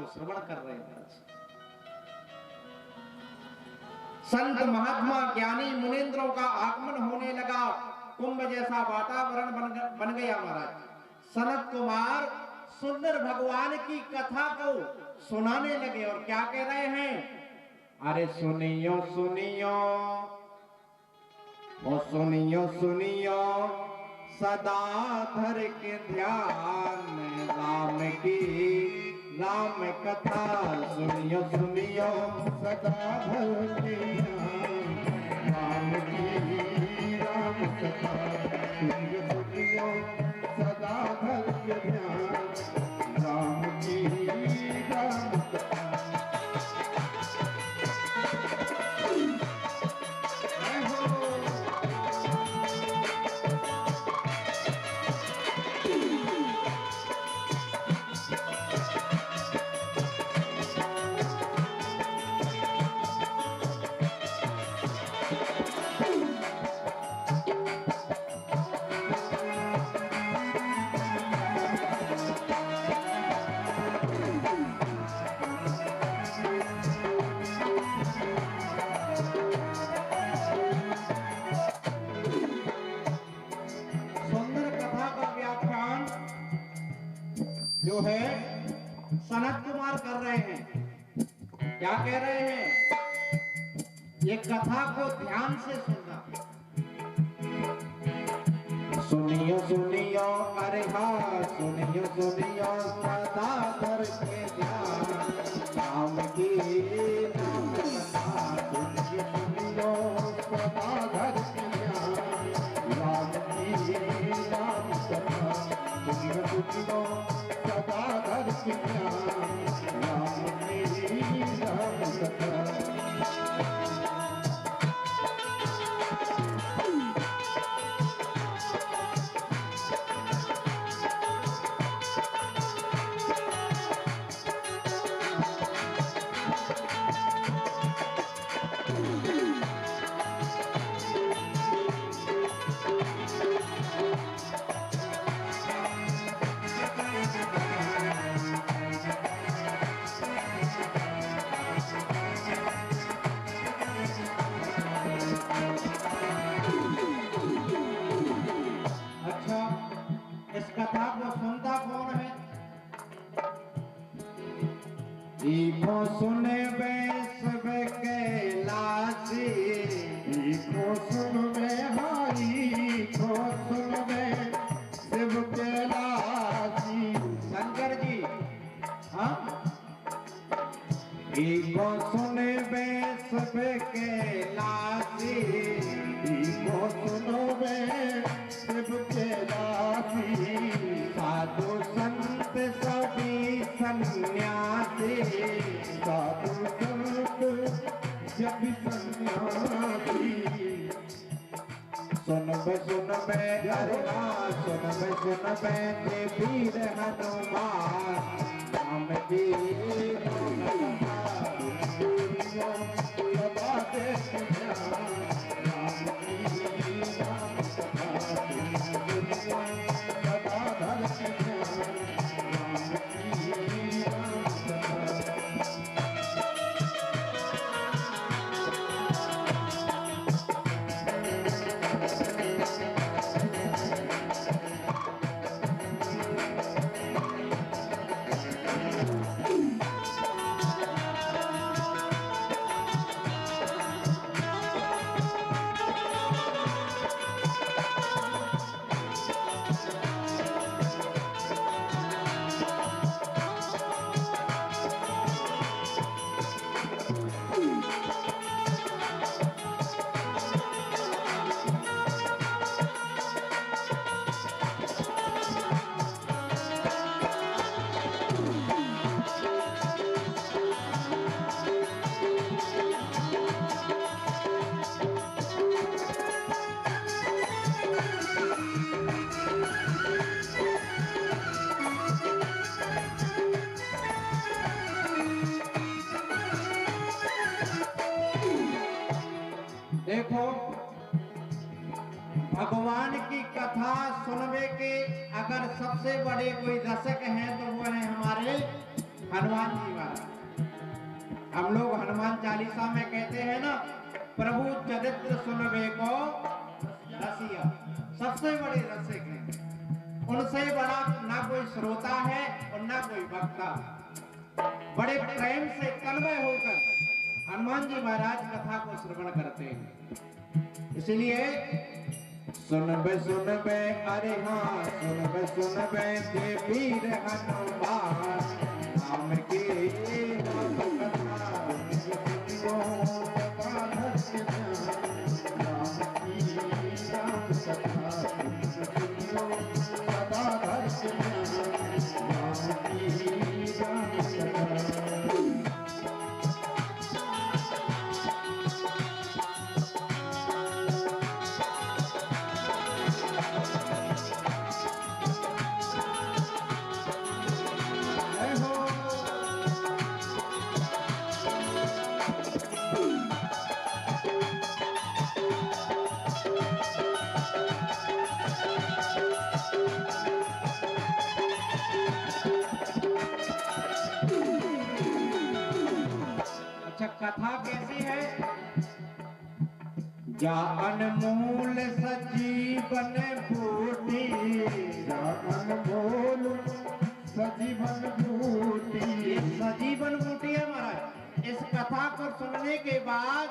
को श्रवण कर रहे हैं। संत महात्मा ज्ञानी मुनींद्रों का आगमन होने लगा, कुंभ जैसा वातावरण बन गया महाराज। सनत कुमार सुंदर भगवान की कथा को सुनाने लगे और क्या कह रहे हैं, अरे सुनियो सुनियो ओ सुनियो सुनियो सदा धर के ध्यान राम की राम कथा। सुनियो सुनियो सदा धर के ध्यान राम की राम कथा। सुनियो सुनियो सदा धर के ध्यान राम की राम कथा। जो है सनत कुमार कर रहे हैं। क्या कह रहे हैं, ये कथा को ध्यान से सुनना। सुनियो सुनियो अरे हाँ सुनियो सुनियो सदा धर के ध्यान राम की नाम कथा। सुनियो सुनियो सदा धर के ध्यान राम की नाम कथा। सुनियो सुनियो सदा धर के ध्यान राम की राम कथा। इस कथा को सुनता कौन है? ईको सुने सब कैलासी, ईको सुनवे हाई को सुनवे शिव कैलासी। शंकर जी हाँ, ईको सुनवे सब कैलासी, ईको सुनवे शिव कैलासी। साधु संत सभी सन्यासी, साधु संत सभी सन्यासी। सुनबे सुनबे हरिना सुनबे सुनबे जे वीर हनुमान राम की सदा देश राम की राम कथा। सदा धर के ध्यान राम की राम कथा। देखो भगवान की कथा सुनने के अगर सबसे बड़े कोई रसिक हैं तो वो है हमारे हनुमान जी महाराज। हम लोग हनुमान चालीसा में कहते हैं ना, प्रभु चरित्र सुनबे को रसिया, सबसे बड़े रसिक हैं। उनसे बड़ा ना कोई श्रोता है और ना कोई वक्ता। बड़े प्रेम से तन्मय होकर हनुमान जी महाराज कथा को श्रवण करते हैं। इसलिए सुनबे अरे हाँ सुनबे के वीर हनुमान नाम की कथा कैसी है? जा अनमोल सजीवन बूटी, जा अनमोल सजीवन बूटी। ये सजीवन बूटी है महाराज। इस कथा को सुनने के बाद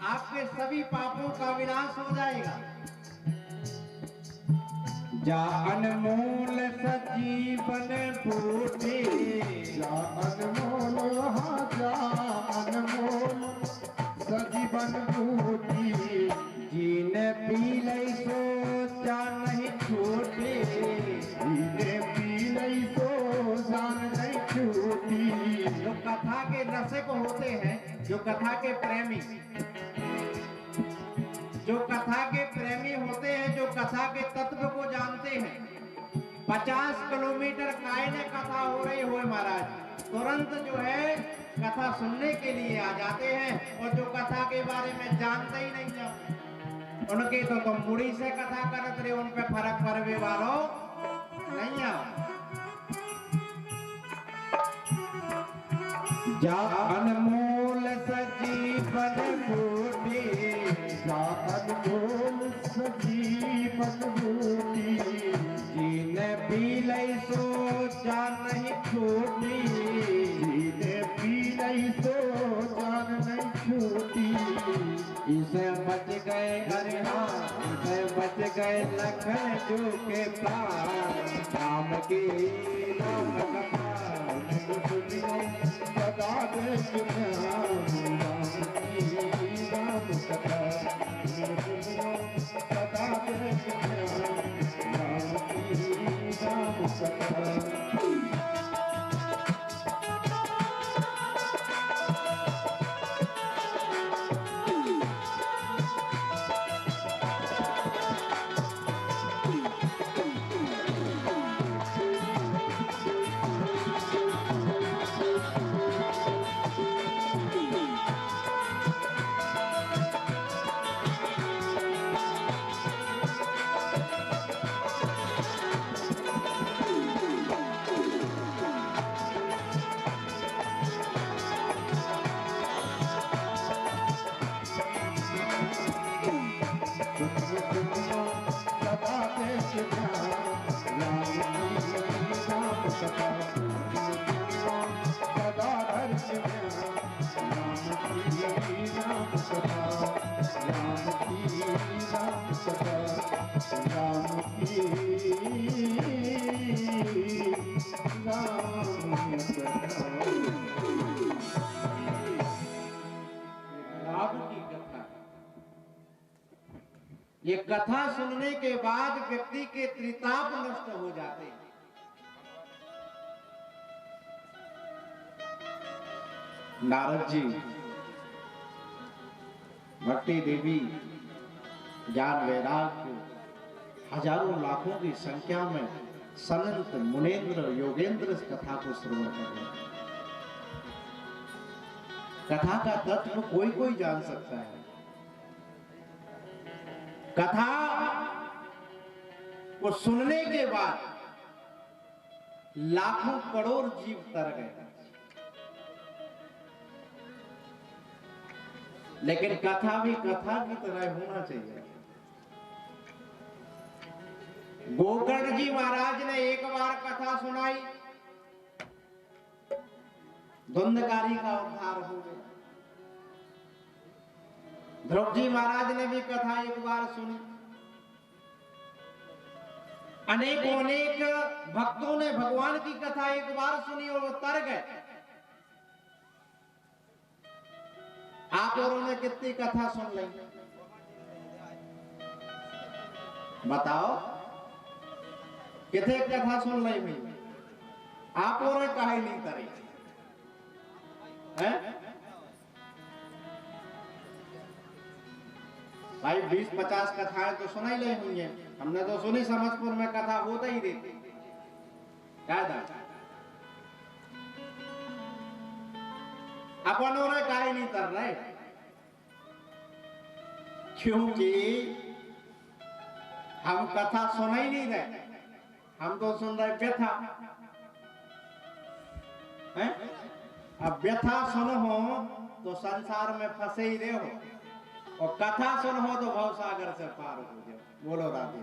आपके सभी पापों का विनाश हो जाएगा। जा अनमोल सजीवन बूटी, जा अनमोल जा अनमोल सजीवन बूटी। जीने पी लई सो जान नहीं छूटी, जीने पी लई सो जान नहीं छूटी। जो कथा के रसिक होते हैं, जो कथा के प्रेमी, जो कथा के प्रेमी होते हैं, जो कथा के तत्व को जानते हैं, 50 किलोमीटर कायने कथा हो रही हो महाराज, तुरंत जो है कथा सुनने के लिए आ जाते हैं। और जो कथा के बारे में जानते ही नहीं है, उनके तो तुम मुड़ी से कथा करत रहे, उन पे फर्क परवे वालो नहीं आओ। जा अनमोल सजीवन बूटी, जा अनमोल सजीवन बूटी। जीने पी लई सो जान नहीं छूटी, जीने पी लई सो जान नहीं छूटी। इसे बच गए अरे हाँ, इसे बच गए लखन जो के प्राण। राम की नाम कथा सदा देश में, राम की नाम कथा सदा देश में, राम की नाम कथा। ये कथा सुनने के बाद व्यक्ति के त्रिताप नष्ट हो जाते हैं। नारद जी, भक्ति देवी, ज्ञान वैराग्य, हजारों लाखों की संख्या में संत मुनेन्द्र योगेंद्र इस कथा को श्रवण कर रहे हैं। कथा का तत्व कोई कोई जान सकता है। कथा को सुनने के बाद लाखों करोड़ जीव तर गए। लेकिन कथा भी कथा की तरह होना चाहिए। गोकर्ण जी महाराज ने एक बार कथा सुनाई, धुंधकारी का उद्धार हो गया। ध्रुव जी महाराज ने भी कथा एक बार सुनी। अनेक भक्तों ने भगवान की कथा एक बार सुनी और वो तर गए। आप औरों ने कितनी कथा सुन ली बताओ? कितने कथा सुन ली भाई? आप और काहे नहीं करे हैं? भाई 20-50 कथाएं तो सुना ही नहीं हुई है। हमने तो सुनी समझपुर में कथा होता ही रहती क्या था? अपन और काहे नहीं कर रहे? क्योंकि हम कथा सुना ही नहीं रहे, हम तो सुन रहे व्यथा हैं? अब व्यथा सुनो तो संसार में फंसे ही रहो, और कथा सुनो तो भवसागर से पार हो जाओ। बोलो राधे।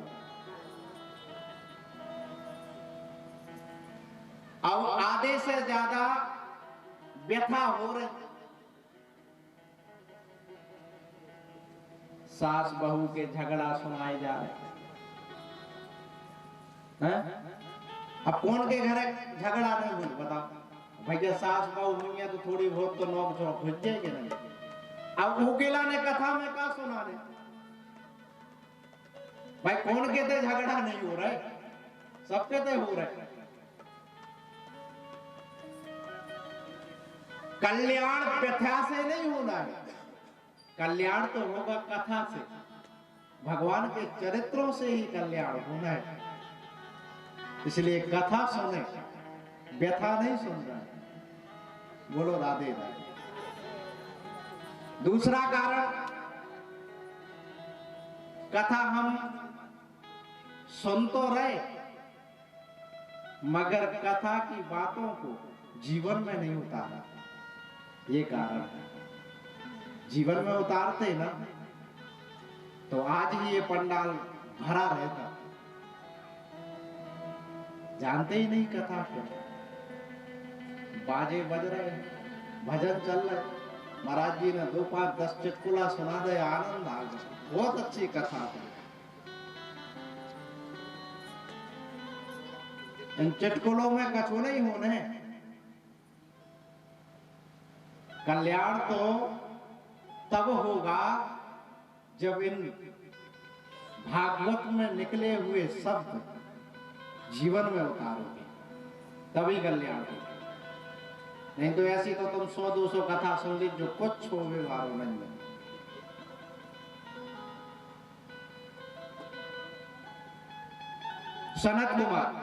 अब आधे से ज्यादा व्यथा हो रही, सास बहू के झगड़ा सुनाए जा रहे हैं। अब कौन के घर झगड़ा नहीं हुई बताओ? भैया सास बहू हुई है तो थोड़ी बहुत तो नोक झोंक हो जाएगी नहीं। अब उकेला ने कथा में क्या सुना रहे भाई? कौन कहते झगड़ा नहीं हो रहा है? सब कहते हो रहे। कल्याण व्यथा से नहीं होना है, कल्याण तो होगा कथा से, भगवान के चरित्रों से ही कल्याण होना है। इसलिए कथा सुने, व्यथा नहीं सुन रहा है। बोलो राधे राधे। दूसरा कारण, कथा हम सुन तो रहे मगर कथा की बातों को जीवन में नहीं उतारा, ये कारण है। जीवन में उतारते ना तो आज ही ये पंडाल भरा रहता। जानते ही नहीं कथा क्या, बाजे बज रहे, भजन चल रहे, महाराज जी ने 2-5-10 चुटकुला सुना दे, आनंद आ गया। बहुत अच्छी कथा है। इन चुटकुलों में कछु नहीं होने। कल्याण तो तब होगा जब इन भागवत में निकले हुए शब्द जीवन में उतारोगे, तभी कल्याण होगा। नहीं तो ऐसी तो तुम 100-200 कथा सुन ली जो कुछ होवे वालों नहीं। सनत कुमार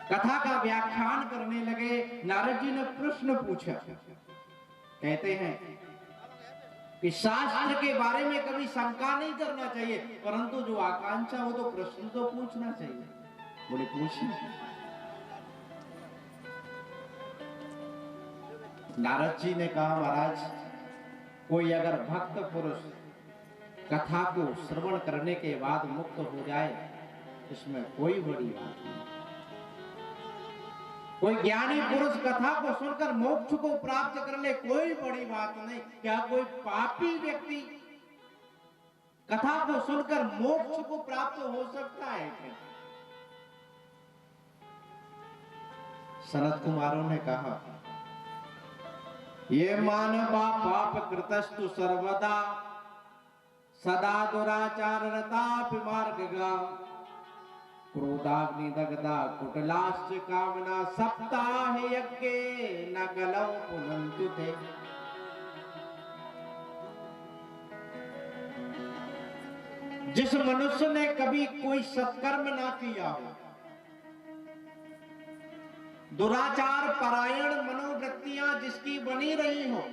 कथा का व्याख्यान करने लगे। नारद जी ने प्रश्न पूछा, कहते हैं कि शास्त्र के बारे में कभी शंका नहीं करना चाहिए, परंतु जो आकांक्षा हो तो प्रश्न तो पूछना चाहिए। बोले पूछिए। नारद जी ने कहा, महाराज कोई अगर भक्त पुरुष कथा को श्रवण करने के बाद मुक्त हो जाए, इसमें कोई बड़ी बात नहीं। कोई ज्ञानी पुरुष कथा को सुनकर मोक्ष को प्राप्त कर ले, कोई बड़ी बात नहीं। क्या कोई पापी व्यक्ति कथा को सुनकर मोक्ष को प्राप्त हो सकता है क्या? सनत कुमारों ने कहा, ये मानवा पाप कृतस्तु सर्वदा सदा दुराचार रतापि मार्गगा क्रोधाग्नि दग्धा कुटलाश्च कामना सप्ताह यज्ञ न गलौ पुनन्तु ते। जिस मनुष्य ने कभी कोई सत्कर्म ना किया हो, दुराचार परायण मनोवृत्तियां जिसकी बनी रही हो,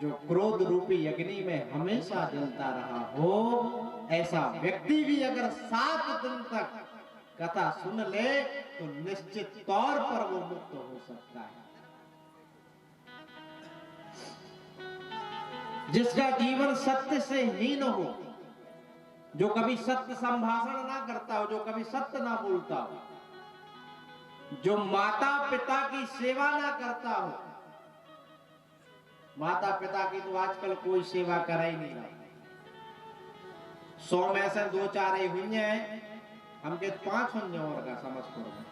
जो क्रोध रूपी अग्नि में हमेशा जलता रहा हो, ऐसा व्यक्ति भी अगर 7 दिन तक कथा सुन ले तो निश्चित तौर पर वो मुक्त हो सकता है। जिसका जीवन सत्य से हीन हो, जो कभी सत्य संभाषण ना करता हो, जो कभी सत्य ना बोलता हो, जो माता पिता की सेवा ना करता हो। माता पिता की तो आजकल कोई सेवा कर ही नहीं रहा। 100 में से 2-4 ही हुई हैं, हमके 5 हुई और का समझपुर में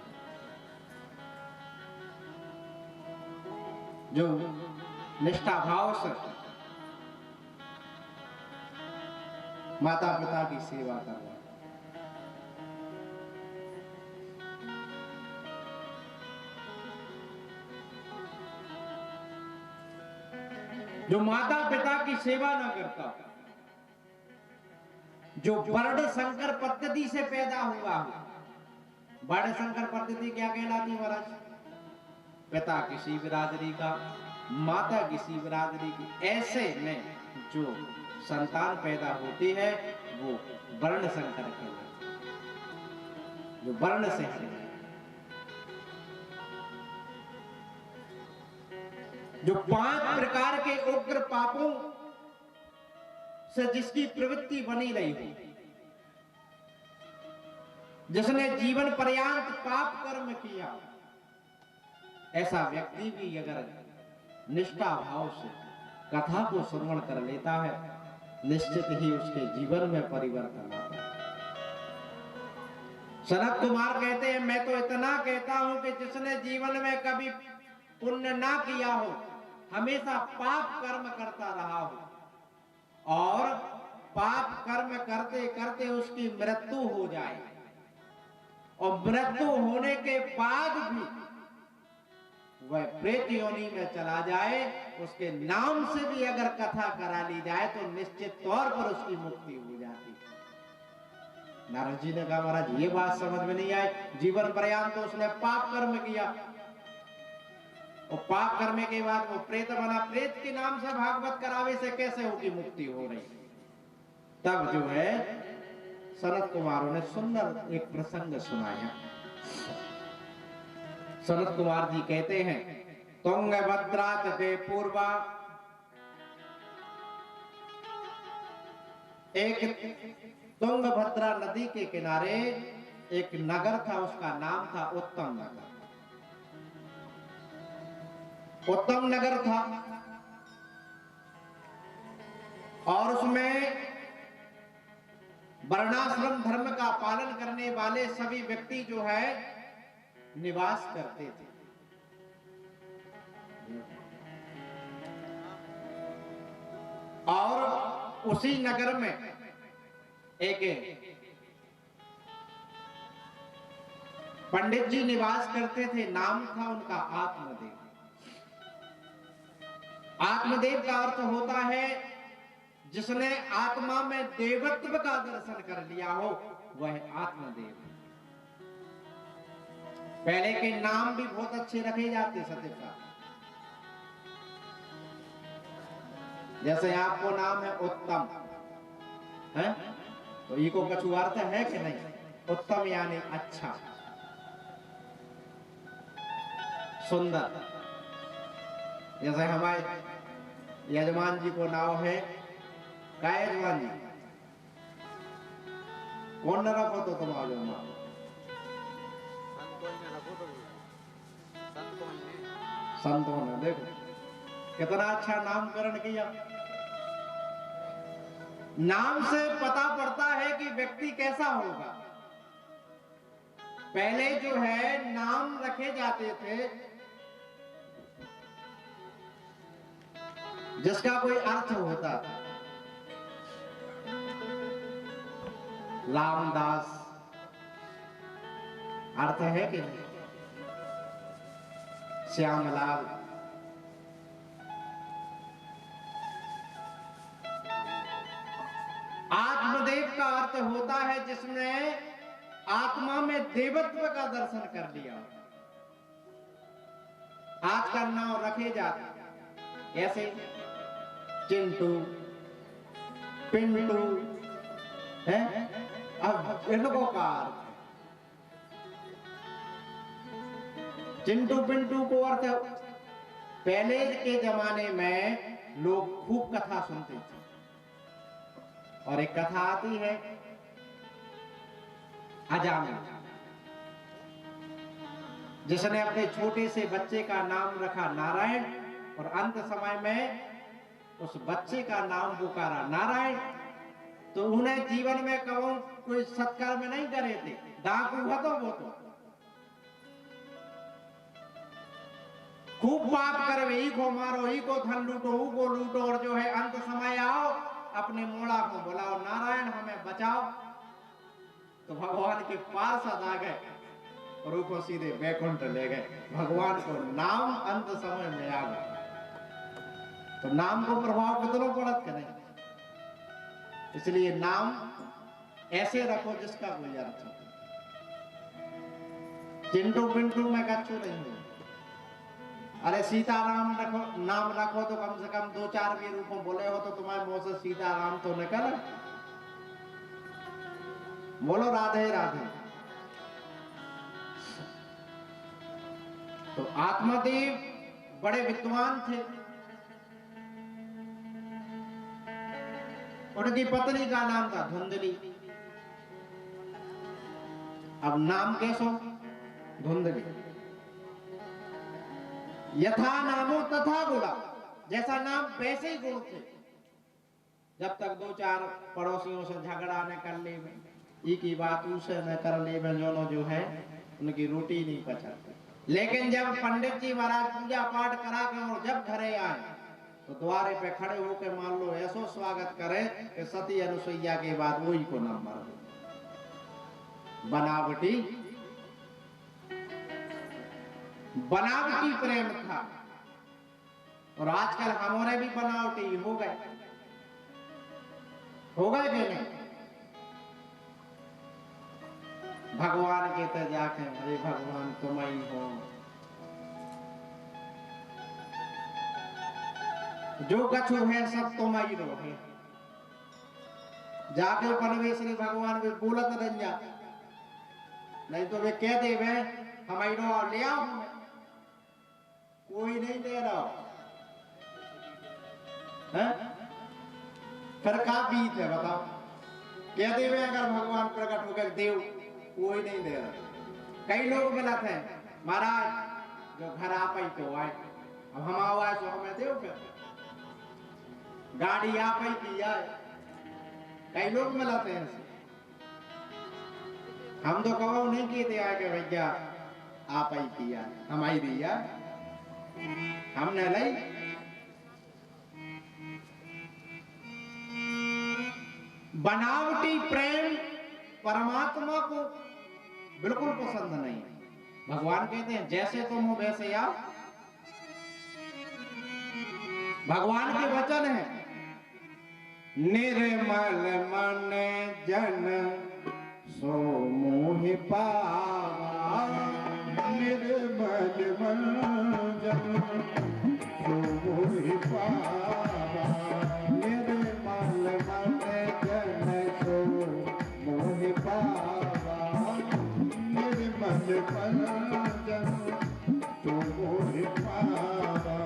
जो निष्ठा भाव से माता पिता की सेवा कर रहे हैं। जो माता पिता की सेवा न करता, जो वर्ण संकर पद्धति से पैदा हुआ हो। वर्ण संकर पद्धति क्या कहलाती महाराज? पिता किसी बिरादरी का, माता किसी बिरादरी की, ऐसे में जो संतान पैदा होती है वो वर्ण संकर कहलाती है, जो वर्ण से है। जो 5 प्रकार के उग्र पापों से जिसकी प्रवृत्ति बनी रही हो, जिसने जीवन पर्यंत पाप कर्म किया, ऐसा व्यक्ति भी अगर निष्ठा भाव से कथा को श्रवण कर लेता है, निश्चित ही उसके जीवन में परिवर्तन आता है। सनत कुमार कहते हैं, मैं तो इतना कहता हूं कि जिसने जीवन में कभी पुण्य ना किया हो, हमेशा पाप कर्म करता रहा हो और पाप कर्म करते करते उसकी मृत्यु हो जाए और मृत्यु होने के बाद भी वह प्रेत योनि में चला जाए, उसके नाम से भी अगर कथा करा ली जाए तो निश्चित तौर पर उसकी मुक्ति हो जाती। नारद जी ने कहा, महाराज ये बात समझ में नहीं आई, जीवन पर्यंत तो उसने पाप कर्म किया और पाप करने के बाद वो प्रेत बना, प्रेत के नाम से भागवत करावे से कैसे होगी मुक्ति हो रही। तब जो है सनत कुमारों ने सुंदर एक प्रसंग सुनाया। सनत कुमार जी कहते हैं, तुंगभद्रा तटे पूर्वा एक तुंगभद्रा नदी के किनारे एक नगर था, उसका नाम था उत्तम नगर। उत्तम नगर था और उसमें वर्णाश्रम धर्म का पालन करने वाले सभी व्यक्ति जो है निवास करते थे। और उसी नगर में एक पंडित जी निवास करते थे, नाम था उनका आत्मदेव। आत्मदेव का अर्थ होता है जिसने आत्मा में देवत्व का दर्शन कर लिया हो, वह आत्मदेव। पहले के नाम भी बहुत अच्छे रखे जाते सत्यता, जैसे आपको नाम है उत्तम है, तो ई को कछु अर्थ है कि नहीं? उत्तम यानी अच्छा, सुंदर। जैसे हमारे यजमान जी को नाम है, क्या यजमान जी कौन न रखो तो तुम्हारे नाम? संतों ने, देखो कितना अच्छा नामकरण किया। नाम से पता पड़ता है कि व्यक्ति कैसा होगा। पहले जो है नाम रखे जाते थे जिसका कोई अर्थ होता था। रामदास अर्थ है कि नहीं? श्यामलाल, आत्मदेव का अर्थ होता है जिसने आत्मा में देवत्व का दर्शन कर लिया। आज का नाम रखे जाते ऐसे चिंटू, पिंटू है। अब इन लोगों का अर्थ चिंटू पिंटू को अर्थ, पहले के जमाने में लोग खूब कथा सुनते थे। और एक कथा आती है अजामिल, जिसने अपने छोटे से बच्चे का नाम रखा नारायण, और अंत समय में उस बच्चे का नाम पुकारा नारायण। तो उन्हें जीवन में कभी कोई सत्कर्म नहीं करे थे, डाकू हुआ तो वो तो खूब पाप करे, ई को मारो, ई को धन लूटो, ऊ को लूटो, और जो है अंत समय आओ अपने मोड़ा को बुलाओ, नारायण हमें बचाओ। तो भगवान के पार्षद आ गए और उसको सीधे वैकुंठ ले गए। भगवान को नाम अंत समय में आ गए। तो नाम को प्रभाव कितना पड़त के नहीं, इसलिए नाम ऐसे रखो जिसका कोई अर्थ हो। चिंटू पिंटू में कच्चू नहीं हो। अरे सीताराम रखो, नाम रखो तो कम से कम 2-4 भी रूपों बोले हो तो तुम्हारे मुंह से सीताराम तो निकल। बोलो राधे राधे। तो आत्मदेव बड़े विद्वान थे। उनकी पत्नी का नाम था धुंधली। अब नाम कैसो धुंधली, यथा नामो तथा गुणा, जैसा नाम वैसे ही गुण थे। जब तक 2-4 पड़ोसियों से झगड़ा न कर ले, ई की बात उसे न कर ले, जो है उनकी रोटी नहीं पचती। लेकिन जब पंडित जी महाराज पूजा पाठ करा के और जब घरे आए तो द्वारे पे खड़े होकर मान लो ऐसो स्वागत करे कि सती अनुसुईया के बाद वही को नंबर बनावटी प्रेम था। और आजकल हमारे भी बनावटी हो गए कि नहीं। भगवान के ते जाके अरे भगवान तुम ही हो, जो कछु है सब तुम ही रो है। जाके परमेश्वरी भगवान भी बोलत रह जा, नहीं तो वे कह दे वे हम ही रो ले आओ, कोई नहीं दे रहा है। फिर का बीत है बताओ, कह दे वे अगर भगवान प्रकट होकर देव, कोई नहीं दे रहा। कई लोग मिला थे महाराज जो घर आप ही तो आए, अब हम आवाज तो हमें देव, फिर गाड़ी आप ही की आए। कई लोग मिला थे ऐसे। हम तो कहो नहीं किए थे आके भैया आप ही किया, हम ही दिया, हमने लाई। बनावटी प्रेम परमात्मा को बिल्कुल पसंद नहीं। भगवान कहते हैं जैसे तुम हो वैसे आप। भगवान के वचन है, निर्मल मन जन सो मोहि पावा, निर्मल मन जन सो मोहि पावा, निर्मल मन जन सो मोहि पावा, निर्मल मन जन सो मोहि पावा,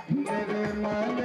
निर्मल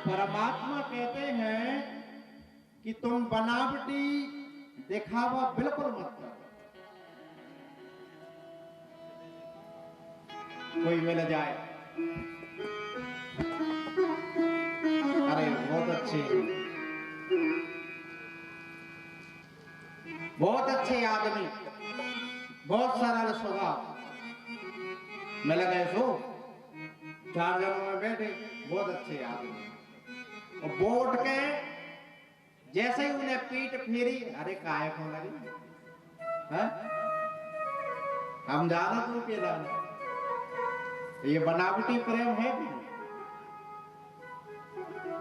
परमात्मा कहते हैं कि तुम बनावटी दिखावा बिल्कुल मत करो। कोई मिल जाए अरे बहुत अच्छे आदमी, बहुत सरल स्वभाव, मिल गए सो 4 जनों में बैठे, बहुत अच्छे आदमी, और वोट के जैसे ही उन्हें पीठ फेरी, अरे काय को लगी है? हम जानत हूं के लगे ये बनावटी प्रेम है भी।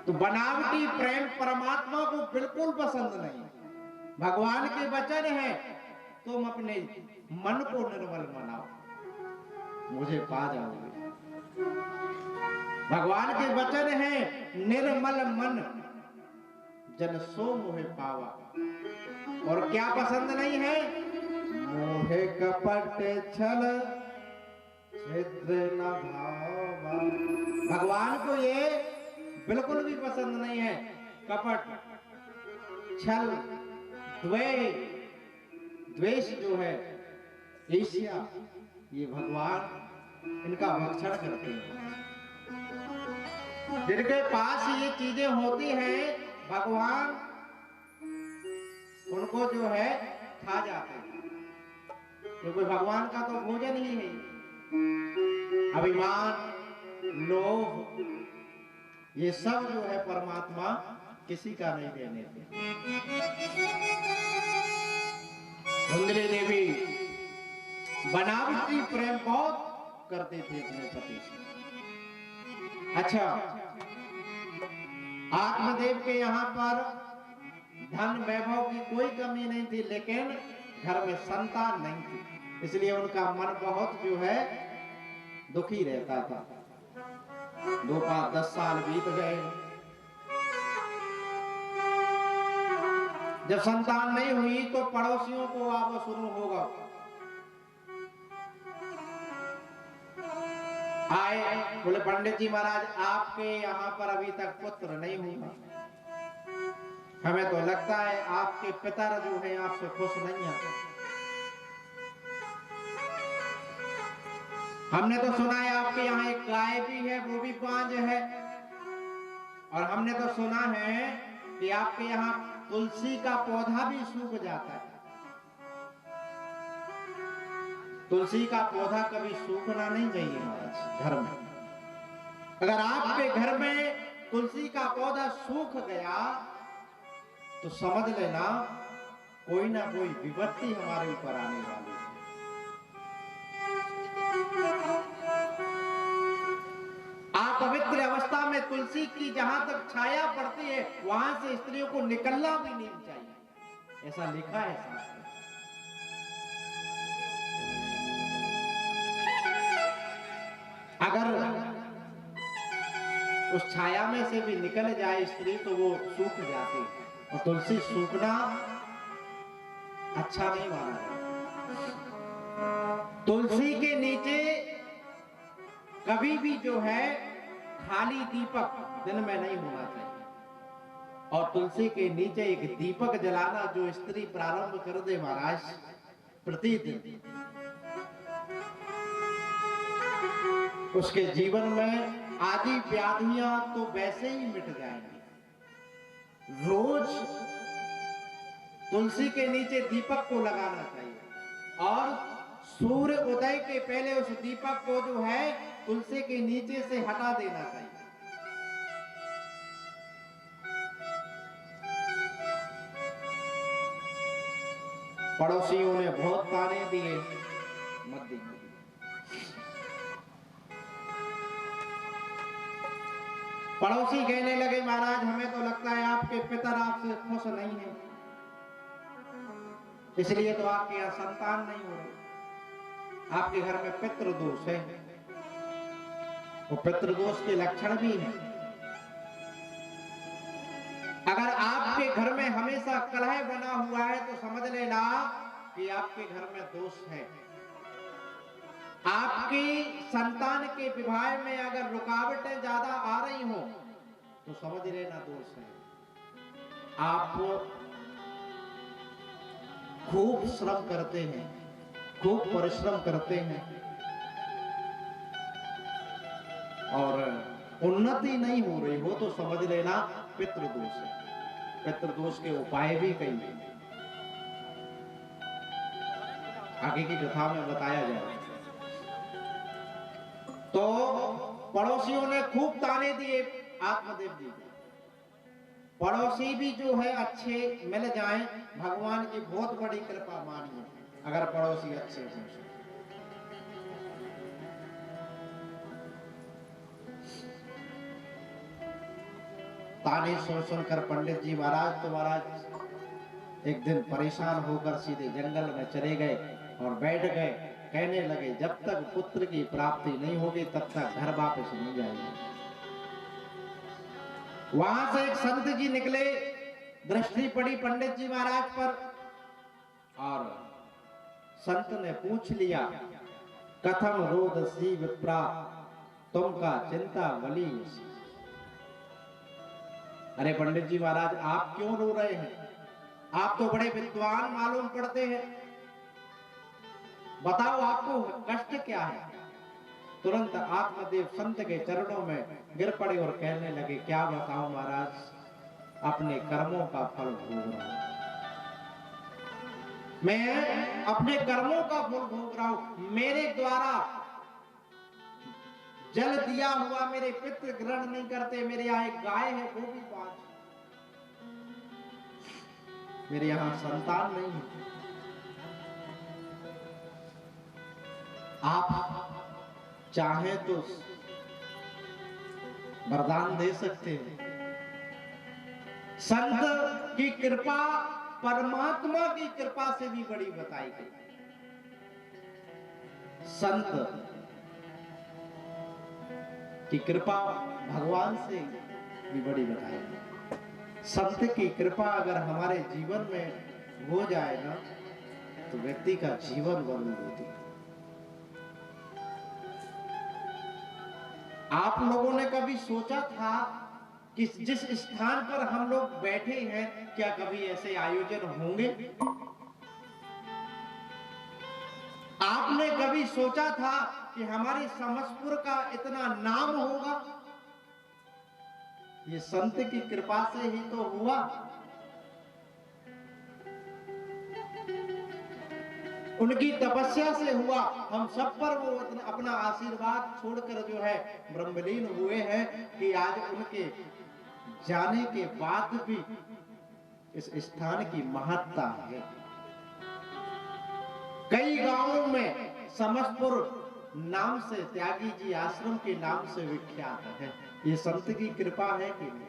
तो बनावटी प्रेम परमात्मा को बिल्कुल पसंद नहीं। भगवान के वचन है तुम अपने मन को निर्मल बनाओ, मुझे पा जाओगे। भगवान के वचन है निर्मल मन जन सो मोहे पावा। और क्या पसंद नहीं है? मोहे कपट छल छिद्र न भावा। भगवान को ये बिल्कुल भी पसंद नहीं है। कपट, छल, द्वेष जो है, ईर्ष्या, ये भगवान इनका भक्षण करते हैं। जिनके पास ये चीजें होती हैं भगवान उनको जो है खा जाते हैं, क्योंकि भगवान का तो भोजन ही है। अभिमान, लोभ, ये सब जो है परमात्मा किसी का नहीं देने देते। धुंधली देवी बनावटी प्रेम बहुत करते थे अपने पति से। अच्छा, आत्मदेव के यहाँ पर धन वैभव की कोई कमी नहीं थी, लेकिन घर में संतान नहीं थी, इसलिए उनका मन बहुत जो है दुखी रहता था। 2, 5, 10 साल बीत गए। जब संतान नहीं हुई तो पड़ोसियों को आवा शुरू होगा। आए बोले पंडित जी महाराज आपके यहाँ पर अभी तक पुत्र नहीं हुआ, हमें तो लगता है आपके पिता जो है आपसे खुश नहीं है। हमने तो सुना है आपके यहाँ एक गाय भी है, वो भी पांच है, और हमने तो सुना है कि आपके यहाँ तुलसी का पौधा भी सूख जाता है। तुलसी का पौधा कभी सूखना नहीं चाहिए महाराज घर में। अगर आपके घर में तुलसी का पौधा सूख गया तो समझ लेना कोई ना कोई विपत्ति हमारे ऊपर आने वाली है। आप पवित्र अवस्था में तुलसी की जहां तक छाया पड़ती है वहां से स्त्रियों को निकलना भी नहीं चाहिए, ऐसा लिखा है शास्त्र। अगर उस छाया में से भी निकल जाए स्त्री तो वो सूख जाती है, और तुलसी सूखना अच्छा नहीं माना जाता। तुलसी के नीचे कभी भी जो है खाली दीपक दिन में नहीं होना चाहिए, और तुलसी के नीचे एक दीपक जलाना जो स्त्री प्रारंभ कर दे महाराज प्रतिदिन, उसके जीवन में आदि व्याधियां तो वैसे ही मिट जाएंगी। रोज तुलसी के नीचे दीपक को लगाना चाहिए, और सूर्य उदय के पहले उस दीपक को जो है तुलसी के नीचे से हटा देना चाहिए। पड़ोसियों ने बहुत ताने दिए, मत दीजिए। पड़ोसी कहने लगे महाराज हमें तो लगता है आपके पिता आपसे खुश नहीं है, इसलिए तो आपके यहाँ संतान नहीं हो रही, आपके घर में पितृदोष है। वो पितृदोष के लक्षण भी हैं। अगर आपके घर में हमेशा कलह बना हुआ है तो समझ लेना कि आपके घर में दोष है। आपकी संतान के विवाह में अगर रुकावटें ज्यादा आ रही हो तो समझ लेना दोष है। आप खूब श्रम करते हैं, खूब परिश्रम करते हैं और उन्नति नहीं हो रही हो तो समझ लेना पितृदोष है। पितृदोष के उपाय भी कई हैं, आगे की कथा में बताया जाएगा। तो पड़ोसियों ने खूब ताने दिए आत्मदेव जी को, पड़ोसी भी जो है अच्छे मिल जाएं, भगवान की बहुत बड़ी कृपा मानिए, अगर पड़ोसी अच्छे हों। ताने सुन सुनकर पंडित जी महाराज तो महाराज एक दिन परेशान होकर सीधे जंगल में चले गए और बैठ गए। कहने लगे, जब तक पुत्र की प्राप्ति नहीं होगी तब तक घर वापस नहीं जाएंगे। वहां से एक संत जी निकले, दृष्टि पड़ी पंडित जी महाराज पर और संत ने पूछ लिया, कथम रोदसी विप्रा तुम का चिंता वली। अरे पंडित जी महाराज, आप क्यों रो रहे हैं? आप तो बड़े विद्वान मालूम पड़ते हैं, बताओ आपको कष्ट क्या है? तुरंत आत्मदेव संत के चरणों में गिर पड़े और कहने लगे, क्या बताऊं महाराज, अपने कर्मों का फल भोग रहा हूं, मैं अपने कर्मों का फल भोग रहा हूं। मेरे द्वारा जल दिया हुआ मेरे पितृ ग्रहण नहीं करते। मेरे यहाँ एक गाय है, वो भी 5, मेरे यहाँ संतान नहीं है। आप चाहे तो वरदान दे सकते हैं। संत की कृपा परमात्मा की कृपा से भी बड़ी बताई गई। संत की कृपा भगवान से भी बड़ी बताई गई। संत की कृपा अगर हमारे जीवन में हो जाए ना, तो व्यक्ति का जीवन बदल देती है। आप लोगों ने कभी सोचा था कि जिस स्थान पर हम लोग बैठे हैं, क्या कभी ऐसे आयोजन होंगे? आपने कभी सोचा था कि हमारे समस्तपुर का इतना नाम होगा? ये संत की कृपा से ही तो हुआ। उनकी तपस्या से हुआ। हम सब पर वो अपना आशीर्वाद छोड़कर जो है ब्रह्मलीन हुए हैं कि आज उनके जाने के बाद भी इस स्थान की महत्ता है। कई गांवों में समस्तपुर नाम से, त्यागी जी आश्रम के नाम से विख्यात है। ये संत की कृपा है कि नहीं?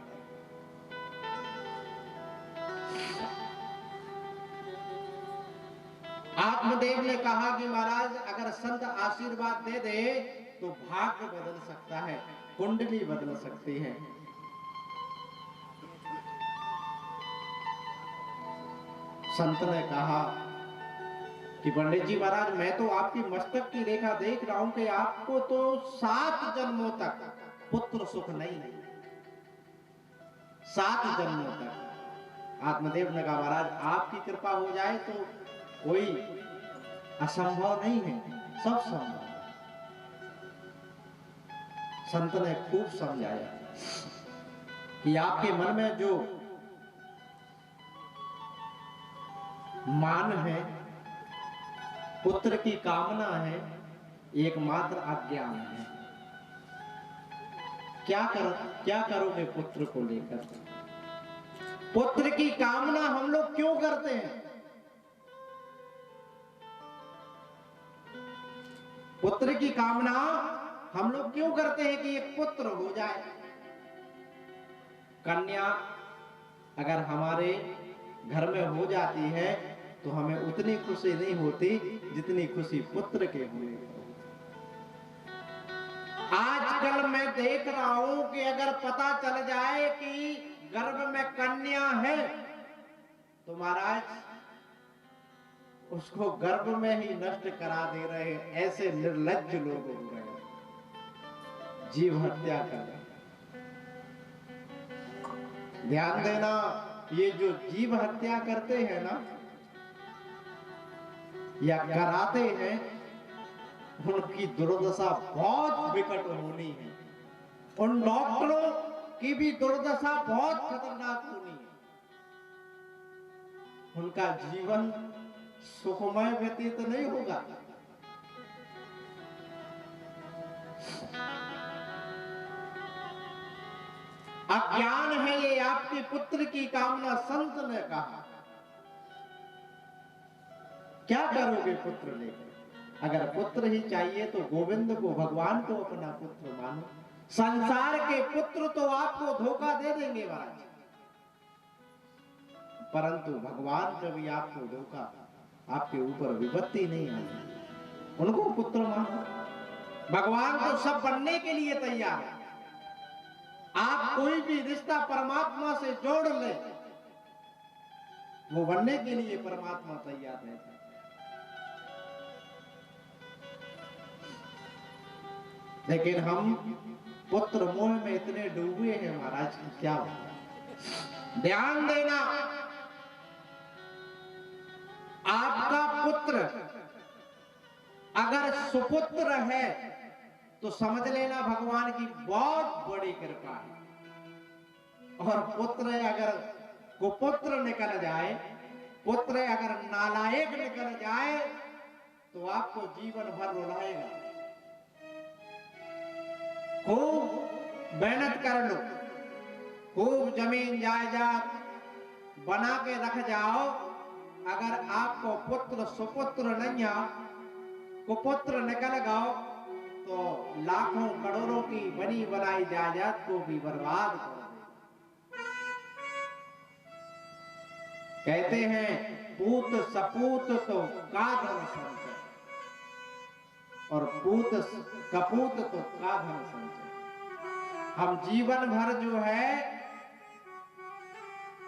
आत्मदेव ने कहा कि महाराज, अगर संत आशीर्वाद दे दे तो भाग्य बदल सकता है, कुंडली बदल सकती है। संत ने कहा कि पंडित जी महाराज, मैं तो आपकी मस्तक की रेखा देख रहा हूं कि आपको तो 7 जन्मों तक पुत्र सुख नहीं है। 7 जन्मों तक। आत्मदेव ने कहा, महाराज आपकी कृपा हो जाए तो कोई असंभव नहीं है, सब संभव है। संत ने खूब समझाया कि आपके मन में जो मान है, पुत्र की कामना है, एकमात्र अज्ञान है। क्या करोगे पुत्र को लेकर? पुत्र की कामना हम लोग क्यों करते हैं? पुत्र की कामना हम लोग क्यों करते हैं कि एक पुत्र हो जाए? कन्या अगर हमारे घर में हो जाती है तो हमें उतनी खुशी नहीं होती जितनी खुशी पुत्र के होने पर। आजकल मैं देख रहा हूं कि अगर पता चल जाए कि गर्भ में कन्या है तो महाराज उसको गर्भ में ही नष्ट करा दे रहे हैं। ऐसे निर्लज्ज लोग हो रहे हैं, जीव हत्या कर रहे हैं। ध्यान देना, ये जो जीव हत्या करते हैं ना या कराते हैं, उनकी दुर्दशा बहुत विकट होनी है। उन डॉक्टरों की भी दुर्दशा बहुत खतरनाक होनी है। उनका जीवन सुखमय व्यतीत नहीं होगा। अज्ञान है ये आपके पुत्र की कामना, संत ने कहा। क्या करोगे पुत्र लेकर? अगर पुत्र ही चाहिए तो गोविंद को, भगवान को अपना पुत्र मानो। संसार के पुत्र तो आपको धोखा दे देंगे महाराज, परंतु भगवान कभी आपको धोखा, आपके ऊपर विपत्ति नहीं आती। उनको पुत्र मानो। भगवान तो सब बनने के लिए तैयार है। आप कोई भी रिश्ता परमात्मा से जोड़ ले, वो बनने के लिए परमात्मा तैयार रहता है। लेकिन हम पुत्र मोह में इतने डूबे हैं महाराज की क्या हो। ध्यान देना, आपका पुत्र अगर सुपुत्र है तो समझ लेना भगवान की बहुत बड़ी कृपा है। और पुत्र अगर कुपुत्र निकल जाए, पुत्र अगर नालायक निकल जाए तो आपको जीवन भर रुलाएगा। खूब मेहनत कर लो, खूब जमीन जायदाद बना के रख जाओ, अगर आपको पुत्र सुपुत्र नहीं, कुपुत्र निकल गओ तो लाखों करोड़ों की बनी बनाई जायदाद को भी बर्बाद कर दे। कहते हैं पूत सपूत तो का धन संचय, और पूत कपूत तो का धन संचय। हम जीवन भर जो है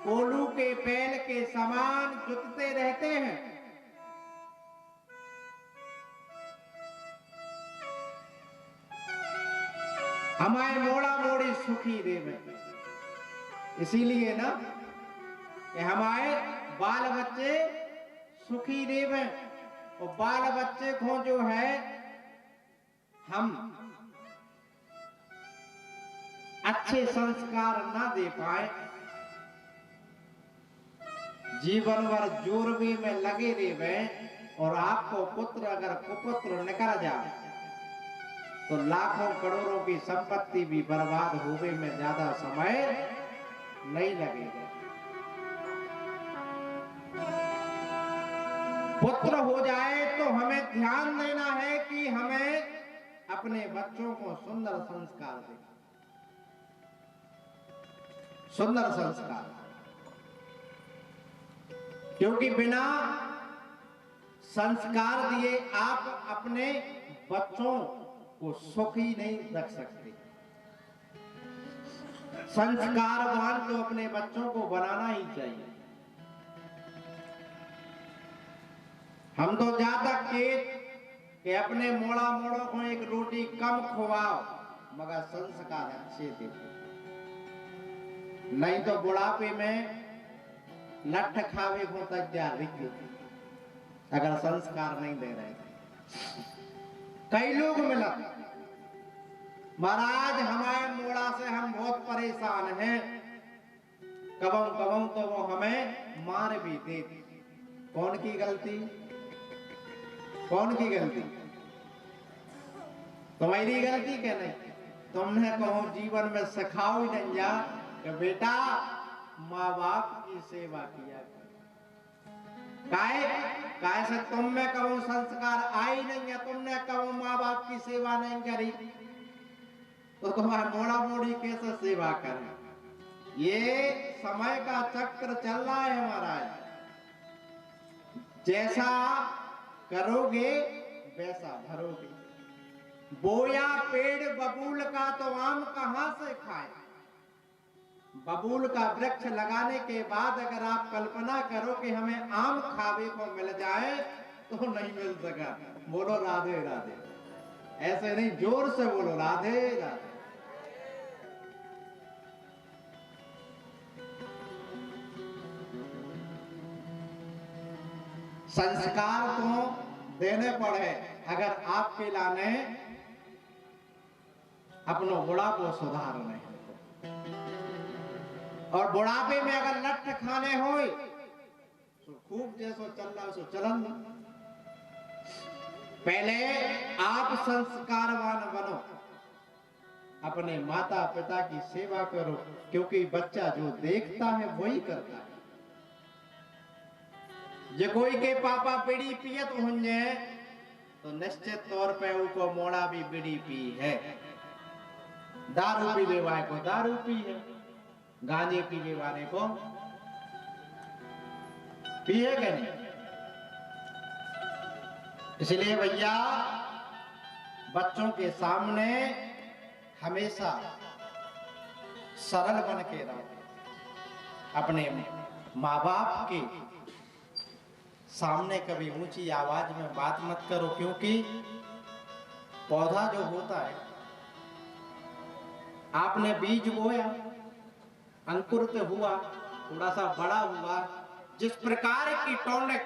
कोलू के बैल के समान जुटते रहते हैं। हमारे मोड़ा मोड़ी सुखी देवे, इसीलिए ना कि हमारे बाल बच्चे सुखी देवे। और बाल बच्चे को जो है हम अच्छे संस्कार ना दे पाए, जीवन भर जोरबे में लगे रहे, और आपको पुत्र अगर कुपुत्र निकल जाए तो लाखों करोड़ों की संपत्ति भी बर्बाद होने में ज्यादा समय नहीं लगेगा। पुत्र हो जाए तो हमें ध्यान देना है कि हमें अपने बच्चों को सुंदर संस्कार दें, सुंदर संस्कार। क्योंकि बिना संस्कार दिए आप अपने बच्चों को सुखी नहीं रख सकते। संस्कारवान तो अपने बच्चों को बनाना ही चाहिए। हम तो ज्यादा कि अपने मोड़ा मोड़ों को एक रोटी कम खुआओ, मगर संस्कार अच्छे दे, नहीं तो बुढ़ापे में लठ खावे को तैयार रखिए अगर संस्कार नहीं दे रहे। कई लोग मिला महाराज हमारे मोड़ा से हम बहुत परेशान हैं, कबम कबम तो वो हमें मार भी देती। कौन की गलती? कौन की गलती? तुम्हारी गलती क्या नहीं? तुमने कहो जीवन में सिखाओ ही नहीं जा कि बेटा माँ बाप की सेवा किया काय से तुम में कहो संस्कार आई नहीं है, तुमने कहो माँ बाप की सेवा नहीं करी तो तुम्हारा मोड़ा मोड़ी कैसे सेवा करें? ये समय का चक्र चल रहा है महाराज, जैसा करोगे वैसा भरोगे। बोया पेड़ बबूल का तो आम कहां से खाए? बबूल का वृक्ष लगाने के बाद अगर आप कल्पना करो कि हमें आम खावे को मिल जाए तो नहीं मिल सका। बोलो राधे राधे, ऐसे नहीं, जोर से बोलो राधे राधे। संस्कार तो देने पड़े अगर आपके लाने अपनो बुढ़ापो सुधारने, और बुढ़ापे में अगर लठ खाने हो तो खूब जैसो चल रहा सो चलन। पहले आप संस्कारवान बनो, अपने माता पिता की सेवा करो, क्योंकि बच्चा जो देखता है वही करता है। जे कोई के पापा बीड़ी पियत होंगे तो निश्चित तौर पे उनको मोड़ा भी बीड़ी पी है। दारू पीने वाले को दारू पी है, गांजे पीने वाले को पिए कि नहीं। इसलिए भैया बच्चों के सामने हमेशा सरल बन के रहो। अपने माँ बाप के सामने कभी ऊंची आवाज में बात मत करो, क्योंकि पौधा जो होता है, आपने बीज बोया, अंकुरित हुआ, थोड़ा सा बड़ा हुआ, जिस प्रकार की टॉनिक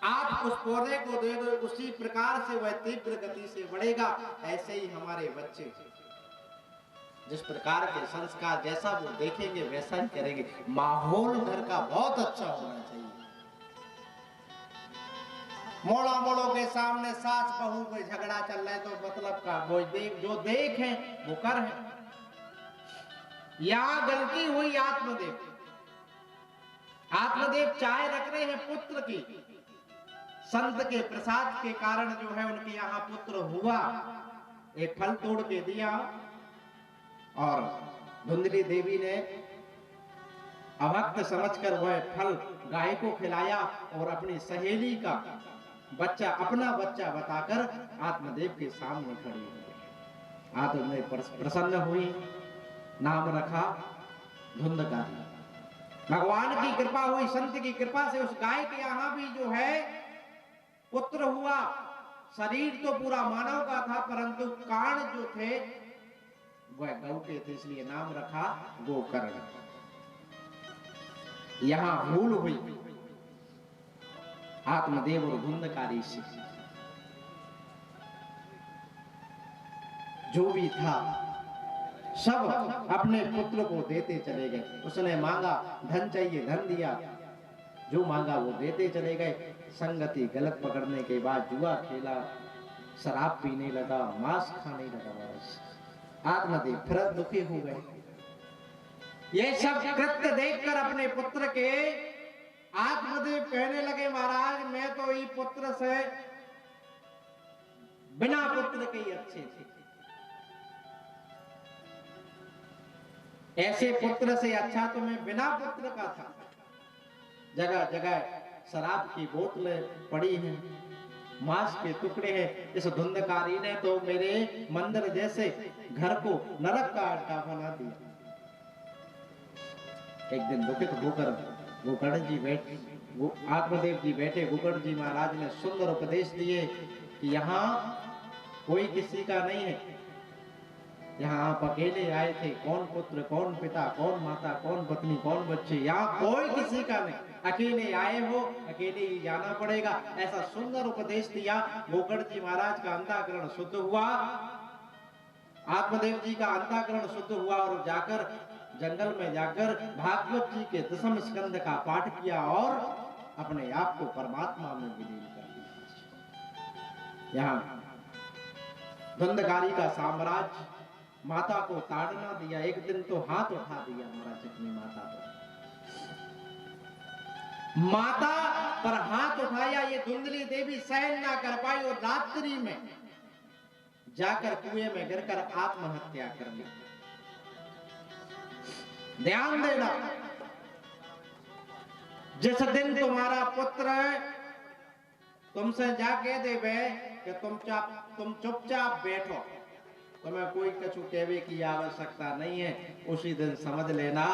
आप उस पौधे को दे दो उसी प्रकार से वह तीव्र गति से बढ़ेगा। ऐसे ही हमारे बच्चे जिस प्रकार के संस्कार जैसा वो देखेंगे वैसा ही करेंगे। माहौल घर का बहुत अच्छा होना चाहिए। मोड़ा मोड़ों के सामने सास बहू में झगड़ा चल रहा है तो मतलब का वो जो देख है वो कर है। यहां गलती हुई आत्मदेव। आत्मदेव चाय रख रहे हैं पुत्र की, संत के प्रसाद के कारण जो है उनके यहाँ पुत्र हुआ। एक फल तोड़ के दिया और धुंधली देवी ने अभक्त समझकर वह फल गाय को खिलाया और अपनी सहेली का बच्चा, अपना बच्चा बताकर आत्मदेव के सामने खड़ी हो गई। आत्मदेव प्रसन्न हुई, नाम रखा धुंधकारी। भगवान की कृपा हुई, संत की कृपा से उस गाय के यहाँ भी जो है पुत्र हुआ। शरीर तो पूरा मानव का था, परंतु कान जो थे वह गौ के थे, इसलिए नाम रखा गोकर्ण। यहां भूल हुई आत्मदेव और धुंधकारी से। जो भी था सब अपने पुत्र को देते चले गए। उसने मांगा धन चाहिए, धन दिया, जो मांगा वो देते चले गए। संगति गलत पकड़ने के बाद जुआ खेला, शराब पीने लगा, मांस खाने लगा। बस आत्मदेव फिर दुखी हो गए। ये सब कृत्य देखकर अपने पुत्र के आत्मदेव कहने लगे, महाराज मैं तो ये पुत्र से बिना पुत्र के ही अच्छे थे। ऐसे पुत्र से अच्छा तो मैं बिना पुत्र का था। जगह जगह शराब की बोतलें पड़ी हैं, मांस के टुकड़े हैं। इस धुंधकारी ने तो मेरे मंदिर जैसे घर को नरक का अड्डा बना दिया। एक दिन दुखित होकर गोकर्ण जी बैठे, वो आत्मदेव जी बैठे। गोकर्ण जी महाराज ने सुंदर उपदेश दिए कि यहाँ कोई किसी का नहीं है, यहाँ आप अकेले आए थे। कौन पुत्र, कौन पिता, कौन माता, कौन पत्नी, कौन बच्चे, यहाँ कोई किसी का नहीं। अकेले आए हो, अकेले ही जाना पड़ेगा। ऐसा सुंदर उपदेश दिया। गोकर्ण जी महाराज का अंतःकरण शुद्ध हुआ, आत्मदेव जी का अंतःकरण शुद्ध हुआ और जाकर जंगल में जाकर भागवत जी के 10वें स्कंद का पाठ किया और अपने आप को परमात्मा में विलीन कर दिया। यहाँ धुंधकारी का साम्राज्य माता को ताड़ना दिया। एक दिन तो हाथ उठा दिया महाराज अपनी माता पर। माता पर हाथ उठाया, ये धुंधली देवी सहन ना कर पाई और रात्रि में जाकर कुएं में गिरकर आत्महत्या कर ली। ध्यान देना, जिस दिन तुम्हारा पुत्र तुमसे जाके देवे कि तुम चुपचाप बैठो, तुम्हें कोई कछु कहने की आवश्यकता नहीं है, उसी दिन समझ लेना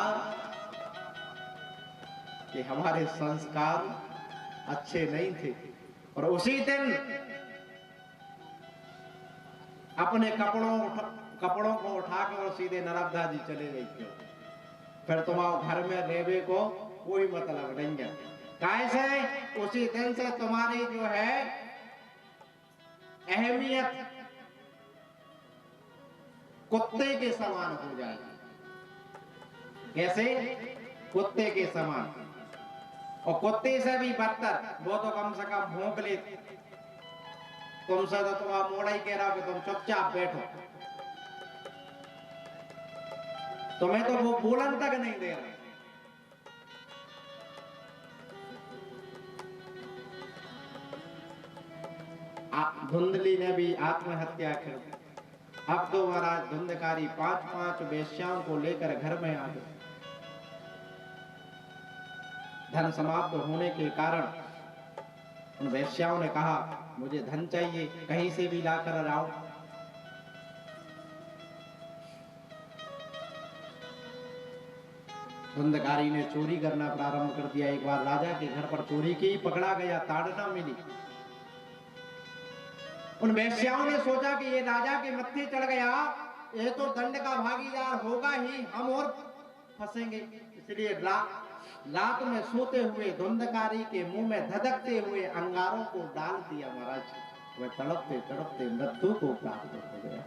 कि हमारे संस्कार अच्छे नहीं थे। और उसी दिन अपने कपड़ों को उठाकर सीधे नर्मदा जी चले गई। क्यों? फिर तुम्हारे घर में रहने को कोई मतलब नहीं है। कैसे? उसी दिन से तुम्हारी जो है अहमियत कुत्ते के समान हो जाएगी। कैसे? कुत्ते के समान। और कुत्ते से भी बदतर, वो तो कम से कम भौंक ले। तुमसे तो तुम्हारा मोड़ा ही कह रहा कि तुम चुपचाप बैठो। तुम्हें तो वो बोलन तक नहीं दे रहे। धुंधली ने भी आत्महत्या कर दी। अब तो महाराज धुंधकारी 5-5 वेश्याओं को लेकर घर में आ गए। धन समाप्त होने के कारण उन वेश्याओं ने कहा, मुझे धन चाहिए, कहीं से भी लाकर लाओ। धुंधकारी ने चोरी करना प्रारंभ कर दिया। एक बार राजा के घर पर चोरी की, पकड़ा गया, ताड़ना मिली। उन वेश्याओं ने सोचा कि ये राजा के मत्थे चढ़ गया, ये तो दंड का भागीदार होगा ही, हम और फंसेंगे। इसलिए रात में सोते हुए धुंधकारी के मुंह में धधकते हुए अंगारों को डाल दिया। महाराज वह तड़पते तड़पते मृत्यु को प्राप्त हो गया।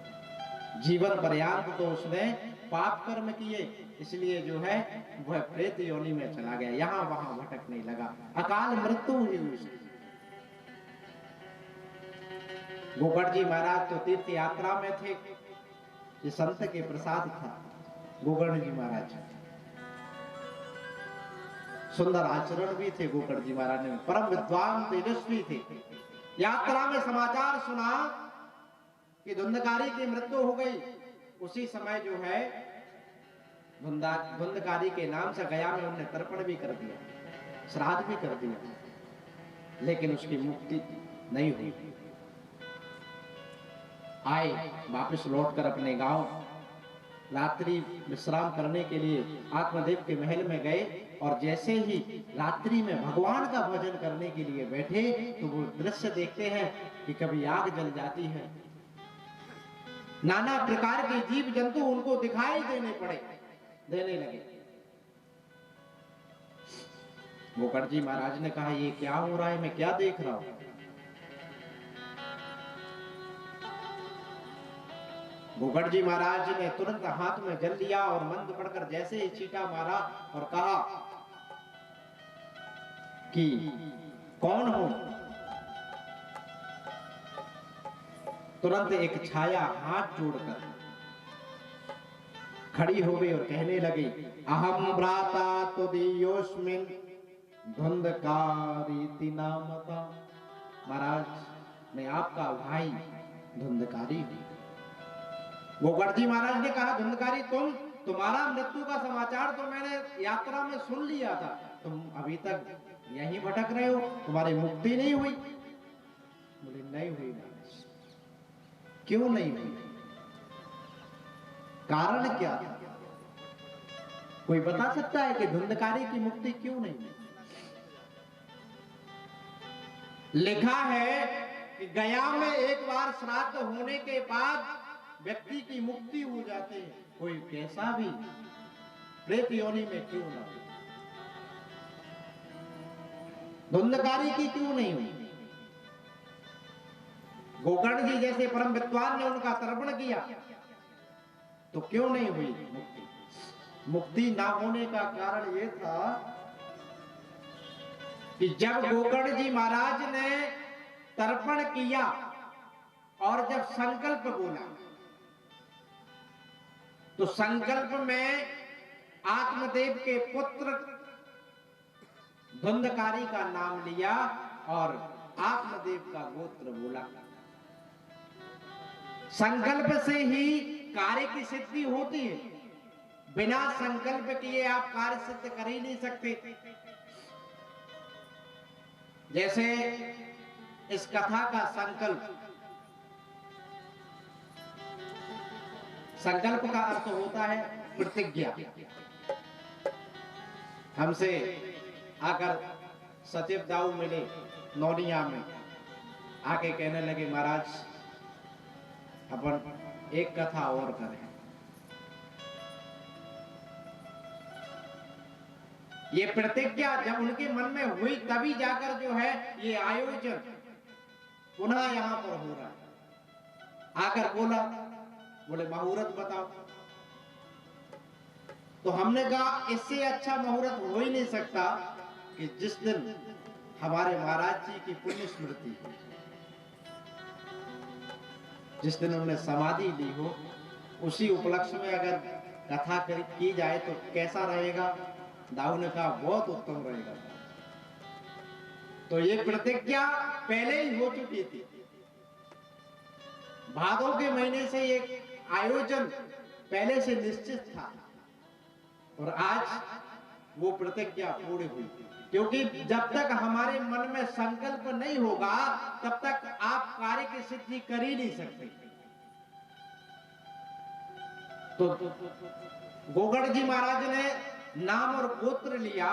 जीवन पर्यंत तो उसने पाप कर्म किए, इसलिए जो है वह प्रेत योनि में चला गया, यहाँ वहां भटकने लगा, अकाल मृत्यु हुई उसकी। गोकर्ण जी महाराज तो तीर्थ यात्रा में थे, ये संत के प्रसाद था। गोकर्ण जी महाराज सुंदर आचरण भी थे। गोकर्ण जी महाराज ने परम विद्वान तेजस्वी थे। यात्रा में समाचार सुना कि धुंधकारी की मृत्यु हो गई। उसी समय जो है धुंधकारी के नाम से गया में उन्होंने तर्पण भी कर दिया, श्राद्ध भी कर दिया, लेकिन उसकी मुक्ति नहीं हुई। आए वापस लौटकर अपने गांव रात्रि विश्राम करने के लिए आत्मदेव के महल में गए, और जैसे ही रात्रि में भगवान का भजन करने के लिए बैठे तो वो दृश्य देखते हैं कि कभी आग जल जाती है, नाना प्रकार के जीव जंतु उनको दिखाई देने लगे। गोकर्ण जी महाराज ने कहा, ये क्या हो रहा है, मैं क्या देख रहा हूं। गोकर्ण जी महाराज ने तुरंत हाथ में जल लिया और मंत्र पढ़कर जैसे ही छींटा मारा और कहा कि कौन हो। तुरंत एक छाया हाथ जोड़कर खड़ी हो गई और कहने लगी, अहम भ्राता तुदीयोस्मिन् धुंधकारी नामता। महाराज मैं आपका भाई धुंधकारी हूं। गोकर्ण जी महाराज ने कहा, धुंधकारी तुम्हारा मृत्यु का समाचार तो मैंने यात्रा में सुन लिया था, तुम अभी तक यहीं भटक रहे हो, तुम्हारी मुक्ति नहीं हुई। बोले नहीं हुई महाराज। क्यों नहीं हुई, कारण क्या था? कोई बता सकता है कि धुंधकारी की मुक्ति क्यों नहीं हुई? लिखा है कि गया में एक बार श्राद्ध होने के बाद व्यक्ति की मुक्ति हो जाती है, कोई कैसा भी प्रेत योनि में क्यों ना हो। धुंधकारी की क्यों नहीं हुई? गोकर्ण जी जैसे परम विद्वान ने उनका तर्पण किया तो क्यों नहीं हुई मुक्ति? मुक्ति ना होने का कारण यह था कि जब गोकर्ण जी महाराज ने तर्पण किया और जब संकल्प बोला तो संकल्प में आत्मदेव के पुत्र धुंधकारी का नाम लिया और आत्मदेव का गोत्र बोला। संकल्प से ही कार्य की सिद्धि होती है, बिना संकल्प किए आप कार्य सिद्ध कर ही नहीं सकते। जैसे इस कथा का संकल्प का अर्थ होता है प्रतिज्ञा। हमसे आकर सचिव दाऊ मिले नौनिया में, आके कहने लगे महाराज अपन एक कथा और करें। ये प्रतिज्ञा जब उनके मन में हुई तभी जाकर जो है ये आयोजन पुनः यहाँ पर हो रहा है। आकर बोले मुहूर्त बताओ। तो हमने कहा इससे अच्छा मुहूर्त हो ही नहीं सकता कि जिस दिन हमारे महाराज जी की पुण्य स्मृति, जिस दिन उन्होंने समाधि ली हो, उसी उपलक्ष्य में अगर कथा की जाए तो कैसा रहेगा? दाऊ ने कहा बहुत उत्तम रहेगा। तो ये प्रतिज्ञा पहले ही हो चुकी थी। भादों के महीने से एक आयोजन पहले से निश्चित था और आज वो प्रतिज्ञा पूरी हुई। क्योंकि जब तक हमारे मन में संकल्प नहीं होगा तब तक आप कार्य की सिद्धि कर ही नहीं सकते। तो गोगड़ जी महाराज ने नाम और गोत्र लिया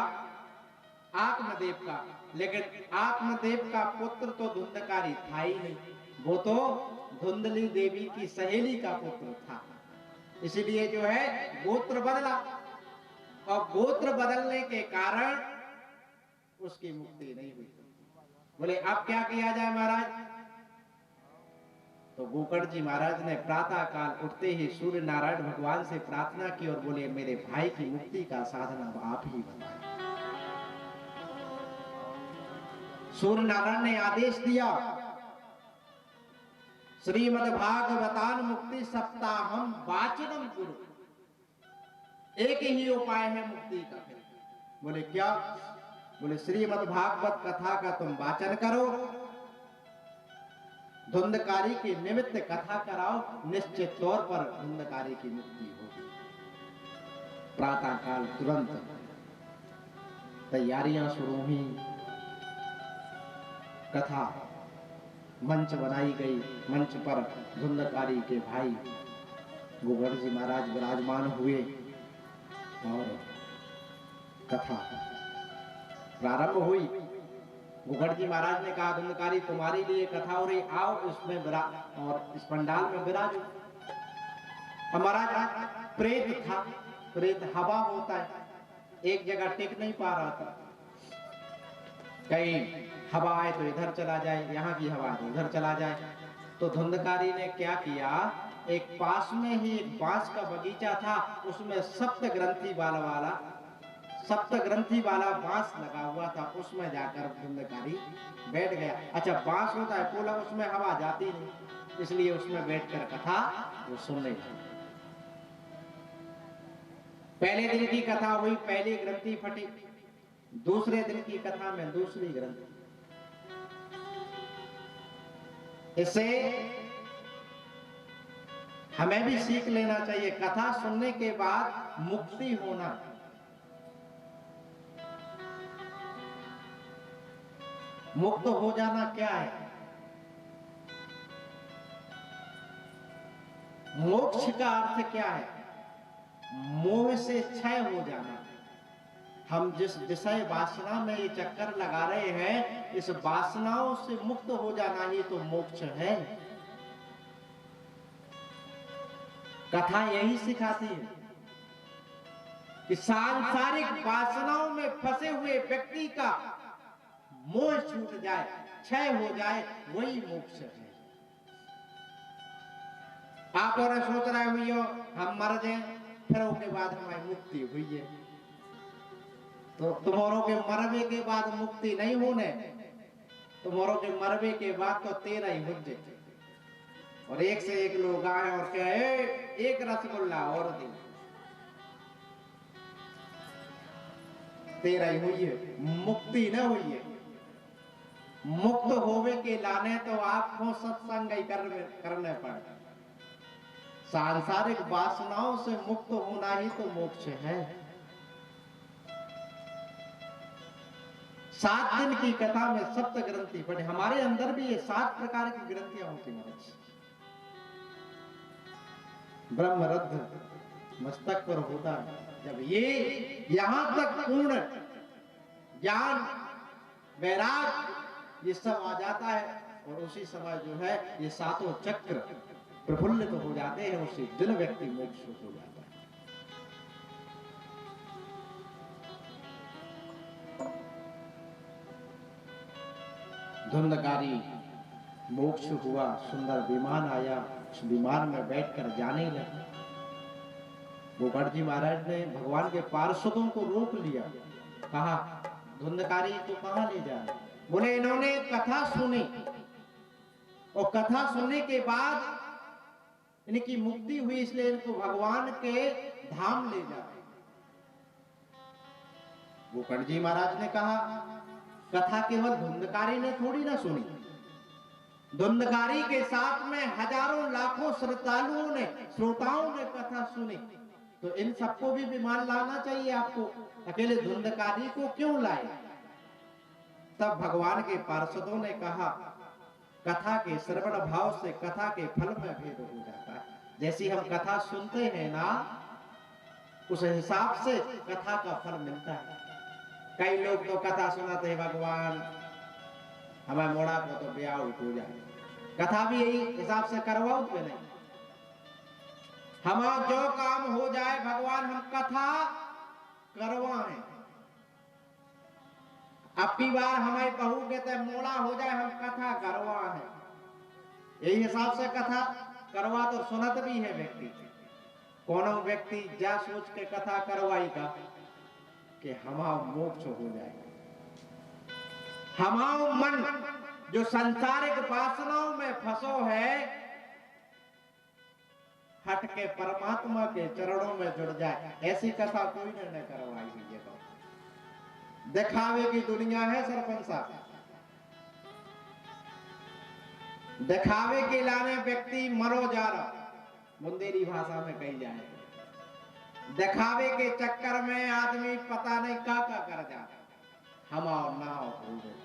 आत्मदेव का, लेकिन आत्मदेव का पुत्र तो धुंधकारी था ही नहीं, वो तो धुंधली देवी की सहेली का पुत्र था। इसलिए जो है गोत्र बदला और गोत्र बदलने के कारण उसकी मुक्ति नहीं हुई। बोले अब क्या किया जाए महाराज? तो गोकर्ण जी महाराज ने प्रातः काल उठते ही सूर्य नारायण भगवान से प्रार्थना की और बोले मेरे भाई की मुक्ति का साधन अब आप ही बताएं। सूर्य नारायण ने आदेश दिया, श्रीमद् भागवतान मुक्ति सप्ताहम वाचनम कुरु। एक ही उपाय है मुक्ति का। बोले क्या? बोले श्रीमद् भागवत कथा का तुम वाचन करो, धुंधकारी के निमित्त कथा कराओ, निश्चित तौर पर धुंधकारी की मुक्ति होगी। प्रातः काल तुरंत तैयारियां शुरू हुई, कथा मंच बनाई गई। मंच पर धुंधकारी के भाई गोगड़ जी महाराज विराजमान हुए और कथा प्रारंभ हुई। गोगड़ जी महाराज ने कहा धुंधकारी तुम्हारे लिए कथा हो रही, आओ इसमें और इस पंडाल में विराजो। हमारा प्रेत था, प्रेत हवा होता है, एक जगह टिक नहीं पा रहा था। कहीं हवा आए तो इधर चला जाए, यहाँ की हवा तो उधर चला जाए। तो धुंधकारी ने क्या किया, एक पास में ही एक बांस का बगीचा था, उसमें सप्त ग्रंथी वाला बांस लगा हुआ था, उसमें जाकर धुंधकारी बैठ गया। अच्छा बांस होता है पोला, उसमें हवा जाती नहीं, इसलिए उसमें बैठकर कथा वो सुनने लगा। पहले दिन की कथा हुई, पहली ग्रंथि फटी। दूसरे दिन की कथा में दूसरी ग्रंथि। इससे हमें भी सीख लेना चाहिए, कथा सुनने के बाद मुक्ति होना। मुक्त हो जाना क्या है? मोक्ष का अर्थ क्या है? मोह से क्षय हो जाना। हम जिस विषय वासना में ये चक्कर लगा रहे हैं, इस वासनाओं से मुक्त हो जाना ही तो मोक्ष है। कथा यही सिखाती है कि सांसारिक वासनाओं में फंसे हुए व्यक्ति का मोह छूट जाए, क्षय हो जाए, वही मोक्ष है। आप और सोच रहे हुई हो हम मर जाए फिर उसके बाद हमारी मुक्ति हुई है, तो तुम्हारों के मरवे के बाद मुक्ति नहीं होने, तुम्हारों के मरवे के बाद तो तेरा ही हो जाए। और एक से एक लोग आए और कहे एक रसगुल्ला और दे, तेरा ही हुई है, मुक्ति न हुई है। मुक्त होवे के लाने तो आपको सत्संग ही करने पड़े। सांसारिक वासनाओं से मुक्त होना ही तो मोक्ष है। 7 दिन की कथा में सप्त ग्रंथि पढ़े। हमारे अंदर भी ये 7 प्रकार की ग्रंथियां होती महाराज। ब्रह्मरध्द मस्तक पर होता है, जब ये यहां तक पूर्ण ज्ञान वैराग ये सब आ जाता है और उसी समय जो है ये 7 चक्र प्रफुल्लित हो जाते हैं, उसी दिन व्यक्ति मोक्ष हो जाता है। धुंधकारी मोक्ष हुआ, सुंदर विमान आया, उस विमान में बैठकर जाने लगे। गोगड़ जी महाराज ने भगवान के पार्षदों को रोक लिया, कहा धुंधकारी को कहां ले जा रहे? बोले इन्होंने कथा सुनी और कथा सुनने के बाद इनकी मुक्ति हुई, इसलिए इनको भगवान के धाम ले जाए। गोकर्ण जी महाराज ने कहा कथा केवल धुंधकारी ने थोड़ी ना सुनी, धुंधकारी के साथ में हजारों लाखों श्रोताओं ने कथा सुनी, तो इन सबको भी विमान लाना चाहिए आपको, अकेले धुंधकारी को क्यों लाए? तब भगवान के पार्षदों ने कहा कथा के श्रवण भाव से कथा के फल में भेद हो जाता है। जैसी हम कथा सुनते हैं ना, उस हिसाब से कथा का फल मिलता है। कई लोग तो कथा सुनाते हैं भगवान हमें मोड़ा को तो ब्याह हो जाए, कथा भी यही हिसाब से करवाओ तो नहीं, हमारा जो काम हो जाए भगवान हम कथा करवाएं। अब की बार हमारी बहू कहते मोड़ा हो जाए हम कथा करवाएं, यही हिसाब से कथा करवा तो सुनत भी है व्यक्ति। कोनो व्यक्ति जा सोच के कथा करवाई का कि हमारा मोक्ष हो जाए, हमारा मन जो सांसारिक वासनाओं में फंसो है हट के परमात्मा के चरणों में जुड़ जाए, ऐसी कथा कोई ने करवाई है। ये तो दिखावे की दुनिया है सरपंच साहब, दिखावे के लाने व्यक्ति मरो जा रहा, बुंदेली भाषा में कही जाए, दिखावे के चक्कर में आदमी पता नहीं क्या कर जाता। हम आओ नाव हो गए,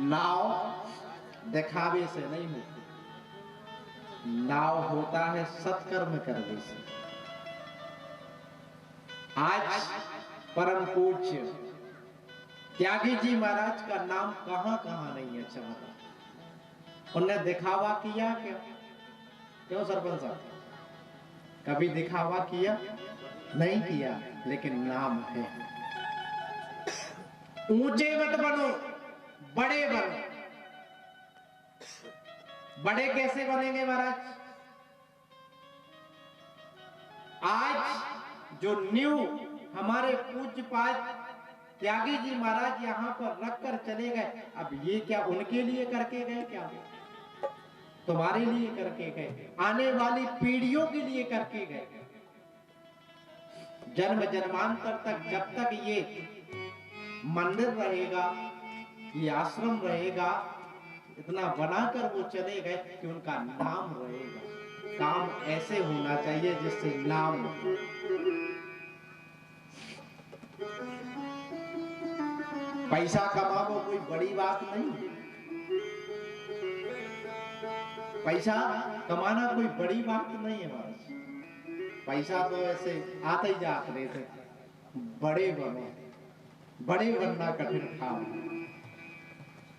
नाव दिखावे से नहीं होती, नाव होता है सत्कर्म करने से। आज परम पूज्य त्यागी जी महाराज का नाम कहां कहां नहीं है। अच्छा बता, उन्हें दिखावा किया क्या? क्यों सरपंच साहब, कभी दिखावा किया नहीं किया, लेकिन नाम है। ऊंचे मत बनो, बड़े बनो। बड़े कैसे बनेंगे महाराज? आज जो न्यू हमारे पूज्य पाद त्यागी जी महाराज यहाँ पर रखकर चले गए, अब ये क्या उनके लिए करके गए? क्या तुम्हारे लिए करके गए, आने वाली पीढ़ियों के लिए करके गए। जन्म जन्मांतर तक जब तक ये मंदिर रहेगा, ये आश्रम रहेगा, इतना बनाकर वो चले गए कि उनका नाम रहेगा। काम ऐसे होना चाहिए जिससे नाम हो। पैसा कमाओ कोई बड़ी बात नहीं, पैसा कमाना कोई बड़ी बात नहीं है। बस पैसा तो ऐसे आते ही जाते रहते। बड़े बनो, बड़े बनना कठिन काम,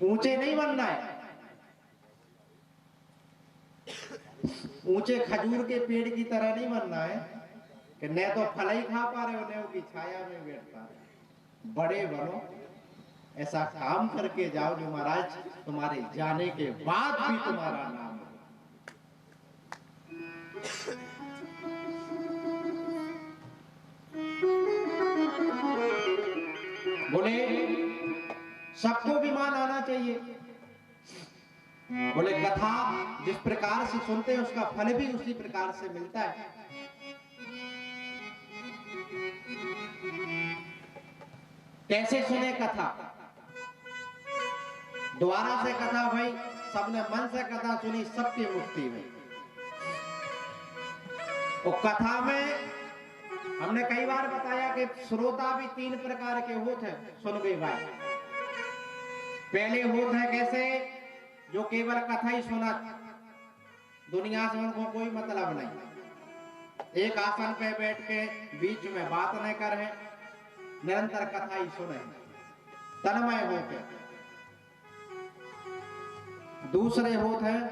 ऊंचे नहीं बनना है। ऊंचे खजूर के पेड़ की तरह नहीं बनना है कि न तो फल ही खा पा रहे हो न उसकी छाया में बैठ पा रहे। बड़े बनो, ऐसा काम करके जाओ जो महाराज तुम्हारे जाने के बाद भी तुम्हारा नाम हो। बोले सबको विमान आना चाहिए। बोले कथा जिस प्रकार से सुनते हैं उसका फल भी उसी प्रकार से मिलता है। कैसे सुने कथा? द्वारा से कथा भाई, सबने मन से कथा सुनी, सबकी मुक्ति हुई। और कथा में हमने कई बार बताया कि श्रोता भी 3 प्रकार के होते हैं। सुन गई भाई, पहले होते हैं कैसे, जो केवल कथा ही सुना, दुनिया से उनको कोई मतलब नहीं, एक आसन पे बैठ के बीच में बात नहीं कर है, निरंतर कथा ही सुने, तन्मय होके। दूसरे होते हैं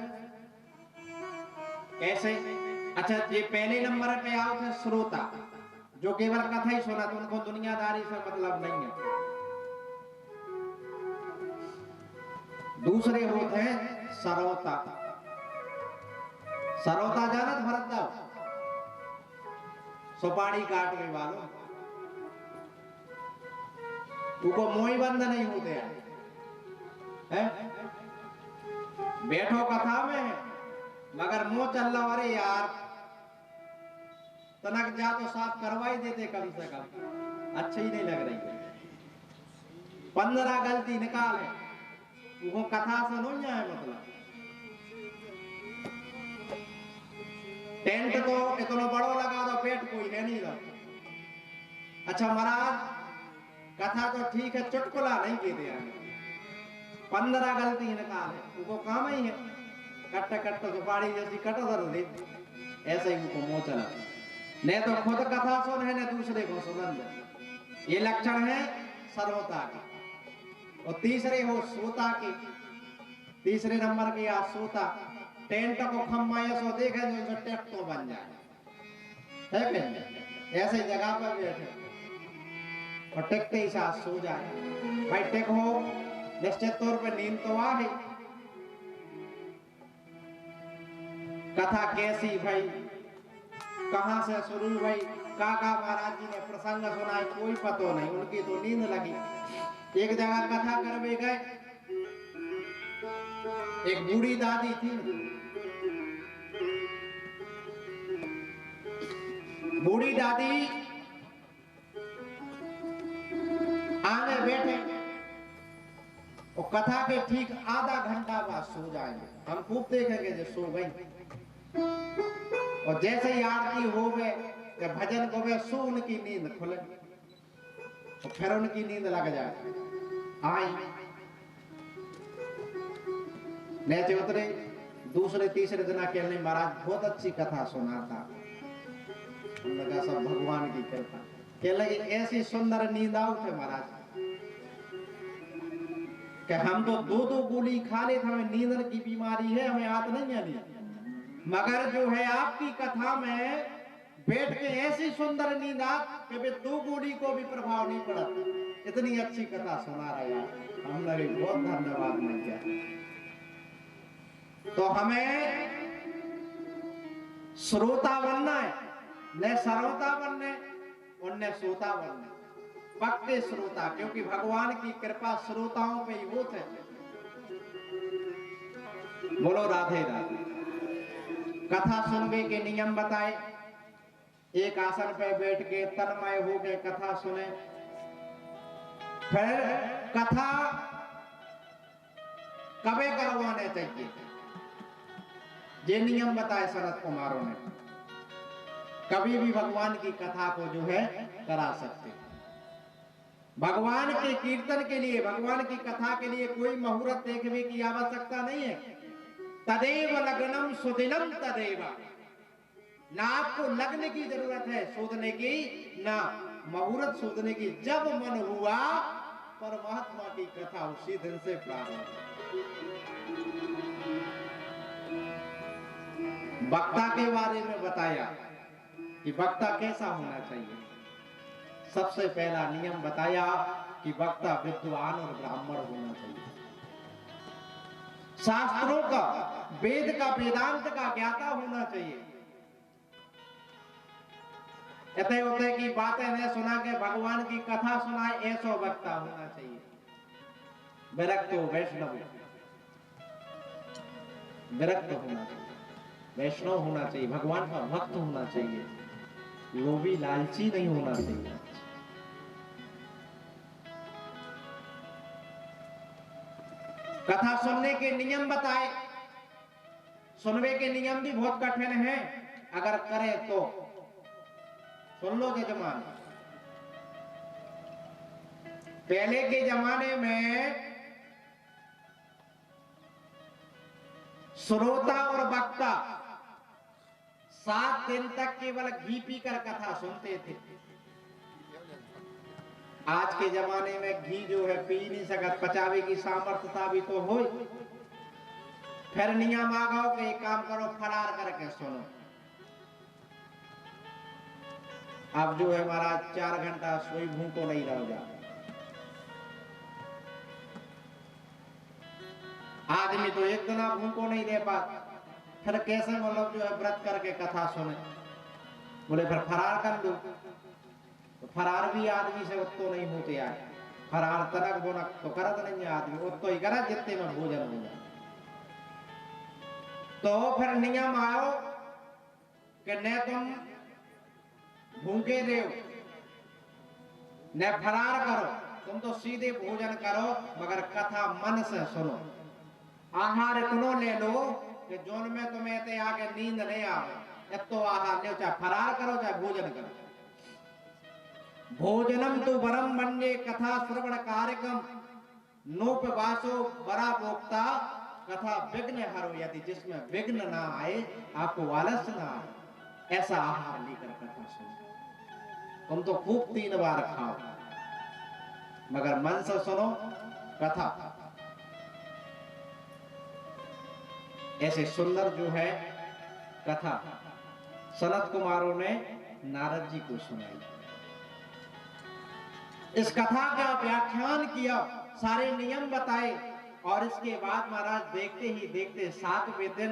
कैसे, अच्छा ये पहले नंबर पे आओ थे श्रोता, जो केवल कथा ही सुना, तो उनको दुनियादारी से मतलब नहीं है। दूसरे होते हैं सरोता। सरोता जानत भरत दाव, सुपारी काटने वालों, उनको मोही बंद नहीं होते हैं। बैठो कथा में मगर मुंह चल रहा, अरे यार तनक जा तो साफ करवा ही देते कम से कम, अच्छी ही नहीं लग रही है। 15 गलती निकाल है वो कथा से नहीं है। मतलब टेंट तो इतना बड़ो लगा दो, पेट कोई है नहीं दो। अच्छा महाराज कथा तो ठीक है, चुटकुला नहीं के दिया, 15 गलती निकाल है वो काम ही है। कट कट सुपारी जैसी कट दर दे, ऐसे ही उनको मोह चला। नहीं तो खुद कथा सुन है, न दूसरे को सुनन दे। ये लक्षण है सर्वता के। और तीसरे हो सोता के, तीसरे नंबर के या सोता। टेंट को खम्मा ऐसा देखे जो टेक तो बन जाए, है कि ऐसे जगह पर बैठे और टेकते ही साथ सो जाए। भाई टेक हो निश्चित तौर पे नींद तो आ है। कथा कैसी भाई, कहां से शुरू भाई, काका महाराज जी ने प्रसंग सुनाए कोई पतो नहीं, उनकी तो नींद लगी। एक जगह कथा करवे गए, एक बूढ़ी दादी थी। बूढ़ी दादी आगे बैठे और कथा के ठीक आधा घंटा बाद सो जाएंगे। हम खूब देखेंगे जो सो गई, और जैसे ही आरती हो गए भजन को गए सो उनकी नींद खुले और फिर उनकी नींद लग जाए। आई नीचे उतरे, दूसरे तीसरे दिन कहने महाराज बहुत अच्छी कथा सुनाता। लगा सब भगवान की कृपा। कह लगे ऐसी सुंदर नींद आउट है महाराज कि हम तो दो गोली खा ले, हमें नींद की बीमारी है, हमें याद नहीं आनी, मगर जो है आपकी कथा में बैठ के ऐसी सुंदर नींद आ कि वे 2 गोली को भी प्रभाव नहीं पड़ा। इतनी अच्छी कथा सुना रहा यार, हम लगे बहुत धन्यवाद नहीं किया। तो हमें श्रोता बनना है, न श्रोता बनने और न सोता बनने, पक्के श्रोता, क्योंकि भगवान की कृपा श्रोताओं पे ही होती है। बोलो राधे राधे। कथा सुनने के नियम बताए। एक आसन पे बैठ के तन्मय हो के कथा सुने। फिर कथा कबे करवाने चाहिए, ये नियम बताए शरद कुमारों ने। कभी भी भगवान की कथा को जो है करा सकते। भगवान के कीर्तन के लिए, भगवान की कथा के लिए कोई मुहूर्त देखने की आवश्यकता नहीं है। तदेव लग्नम सुदिनम तदेव, ना आपको लगने की जरूरत है शोधने की, ना मुहूर्त शोधने की। जब मन हुआ परमात्मा की कथा उसी दिन से प्रारंभ। वक्ता के बारे में बताया कि वक्ता कैसा होना चाहिए। सबसे पहला नियम बताया कि वक्ता विद्वान और ब्राह्मण होना चाहिए, शास्त्रों का, वेद का, वेदांत का ज्ञाता होना चाहिए। इतने होते की बातें न सुना के भगवान की कथा सुनाए ऐसा वक्ता होना चाहिए। विरक्त हो, वैष्णव विरक्त होना चाहिए, वैष्णव होना चाहिए, भगवान का भक्त होना चाहिए, लोभी लालची नहीं होना चाहिए। कथा सुनने के नियम बताए। सुनने के नियम भी बहुत कठिन है, अगर करे तो सुन लो। जजमान, पहले के जमाने में श्रोता और वक्ता 7 दिन तक केवल घी पीकर कथा सुनते थे। आज के जमाने में घी जो है पी नहीं सकत, पचावे की सामर्थ्यता भी तो हो। फिर नियम आ गया कि एक काम करो, फरार करके सुनो। अब जो है महाराज 4 घंटा सोई भूखो नहीं रह जा। आदमी तो एक दिन भूखो नहीं रह पाता, फिर कैसे मतलब जो है व्रत करके कथा सुने। बोले फिर फरार कर दो, तो फरार भी आदमी से उतो नहीं होते यार। फरार तनक बोनक तो करत नहीं है आदमी, उतो ही करा जितने में भोजन हो जाए। तो फिर नियम आओ कि न तुम भूखे रहो न फरार करो, तुम तो सीधे भोजन करो, मगर कथा मन से सुनो। आहार इतनो ले लो कि जोन में तुम्हें ते आके नींद नहीं आवे, तो आहार ले, चाहे फरार करो चाहे भोजन करो। भोजनम तो वरम मन्ये कथा श्रवण कार्यक्रम नोपवासो बड़ा भोक्ता कथा विघ्न हरो, यदि जिसमें विघ्न ना आए, आपको आलस्य ना आए, ऐसा आहार लेकर कथा सुनो। तुम तो खूब 3 बार खाओ, मगर मन से सुनो कथा। ऐसे सुंदर जो है कथा सनत कुमारों ने नारद जी को सुनाई। इस कथा का व्याख्यान किया, सारे नियम बताए, और इसके बाद महाराज देखते ही देखते 7वें दिन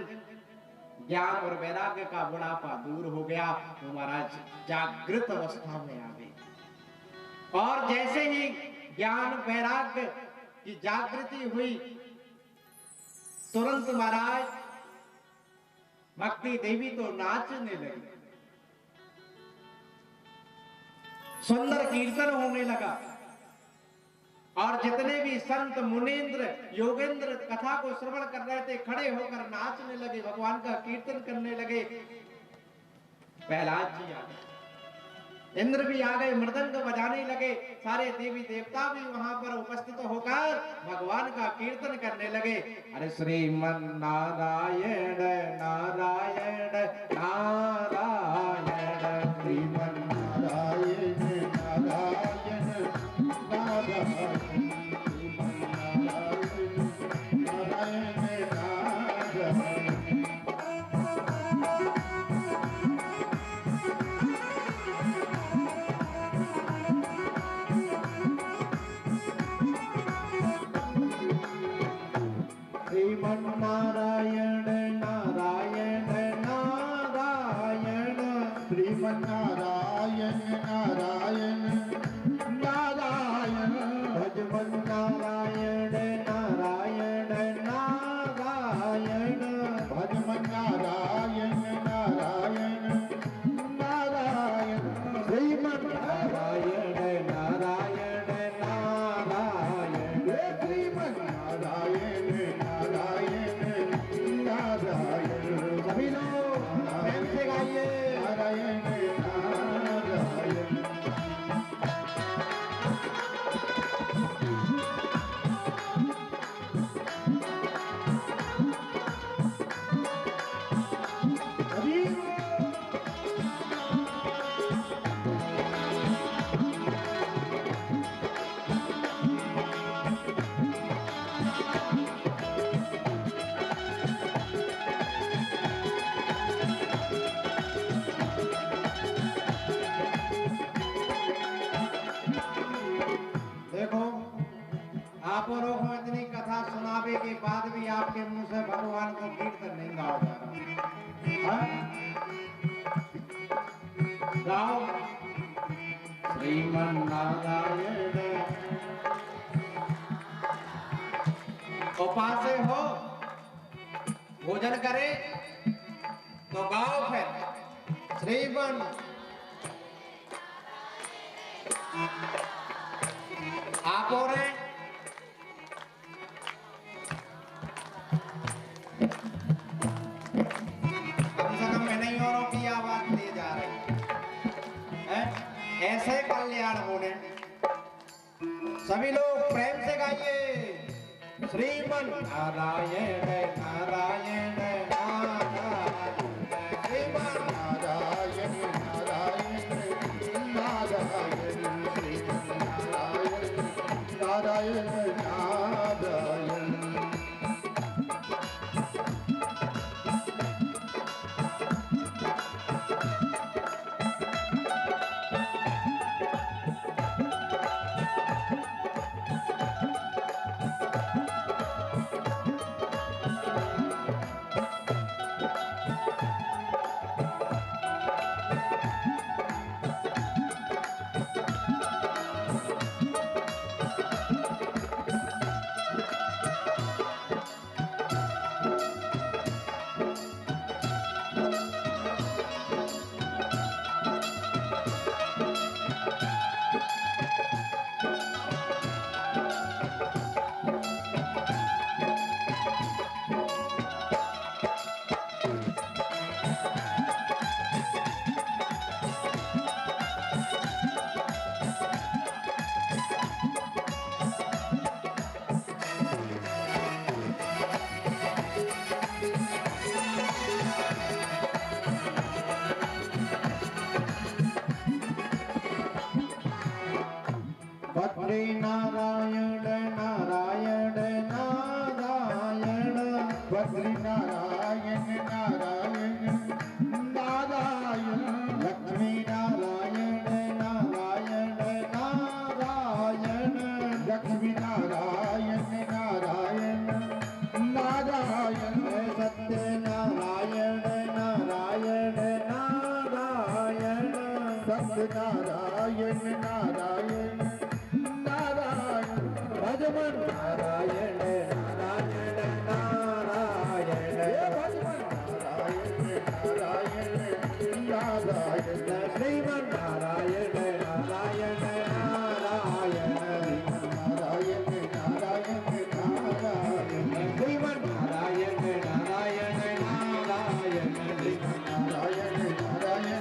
ज्ञान और वैराग्य का बुढ़ापा दूर हो गया, तो महाराज जागृत अवस्था में आ गए। और जैसे ही ज्ञान वैराग्य की जागृति हुई, तुरंत महाराज भक्ति देवी तो नाचने लगी, सुंदर कीर्तन होने लगा, और जितने भी संत मुनीन्द्र योगेंद्र कथा को श्रवण कर रहे थे, खड़े होकर नाचने लगे, भगवान का कीर्तन करने लगे। प्रहलाद जी आ गए, इंद्र भी आ गए, मृदंग बजाने लगे, सारे देवी देवता भी वहां पर उपस्थित होकर भगवान का कीर्तन करने लगे। अरे श्रीमन नारायण नारायण नारायण, श्रीमन नारायण नारायण नारायण, नारायण नारायण नारायण, श्रीमन नारायण नारायण नारायण, भजमन नारायण नारायण नारायण, भजमन नारायण नारायण नारायण, श्रीमन नारायण नारायण नारायण, श्रीमन नारायण सभी लोग प्रेम से गाइए नारायण नारायण। आप लोगों को इतनी कथा सुनावे के बाद भी आपके मुंह से भगवान को कीर्तन नहीं गाओ जा रहा। गाओ श्रीमन नारायण, उपासे हो, भोजन करे तो गाओ फिर श्रीमन। आप हो रहे ऐसे कल्याण होने, सभी लोग प्रेम से गाइए श्रीमन नारायण नारायण नारायण, श्रीमन नारायण नारायण नारायण, श्रीमन नारायण नारायण नारायण। हरे नारायण नारायण नारायण, बद्री नारायण नारायण नारायण, लक्ष्मी नारायण नारायण नारायण, लक्ष्मी नारायण नारायण नारायण, सत्य नारायण नारायण नारायण, सत्य नारायण नारायण नारायण, भजमन नारायण नारायण नारायण, भजमन नारायण नारायण नारायण, श्रीमन नारायण नारायण नारायण, नारायण नारायण नारायण, श्रीमन नारायण नारायण नारायण, नारायण नारायण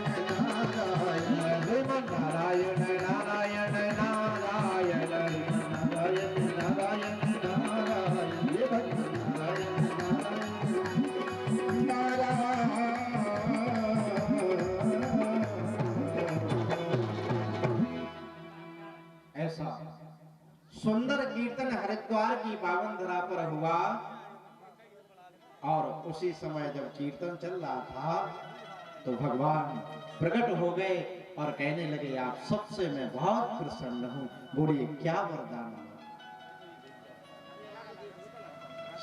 नारायण, श्रीमन नारायण नारायण नारायण, नारायण नारायण नारायण, ये भक्त नारायण ऐसा सुंदर कीर्तन हरिद्वार की पावन धरा पर हुआ। और उसी समय जब कीर्तन चल रहा था तो भगवान प्रकट हो गए और कहने लगे, आप सबसे मैं बहुत प्रसन्न हूं, बोलिए क्या वरदान है।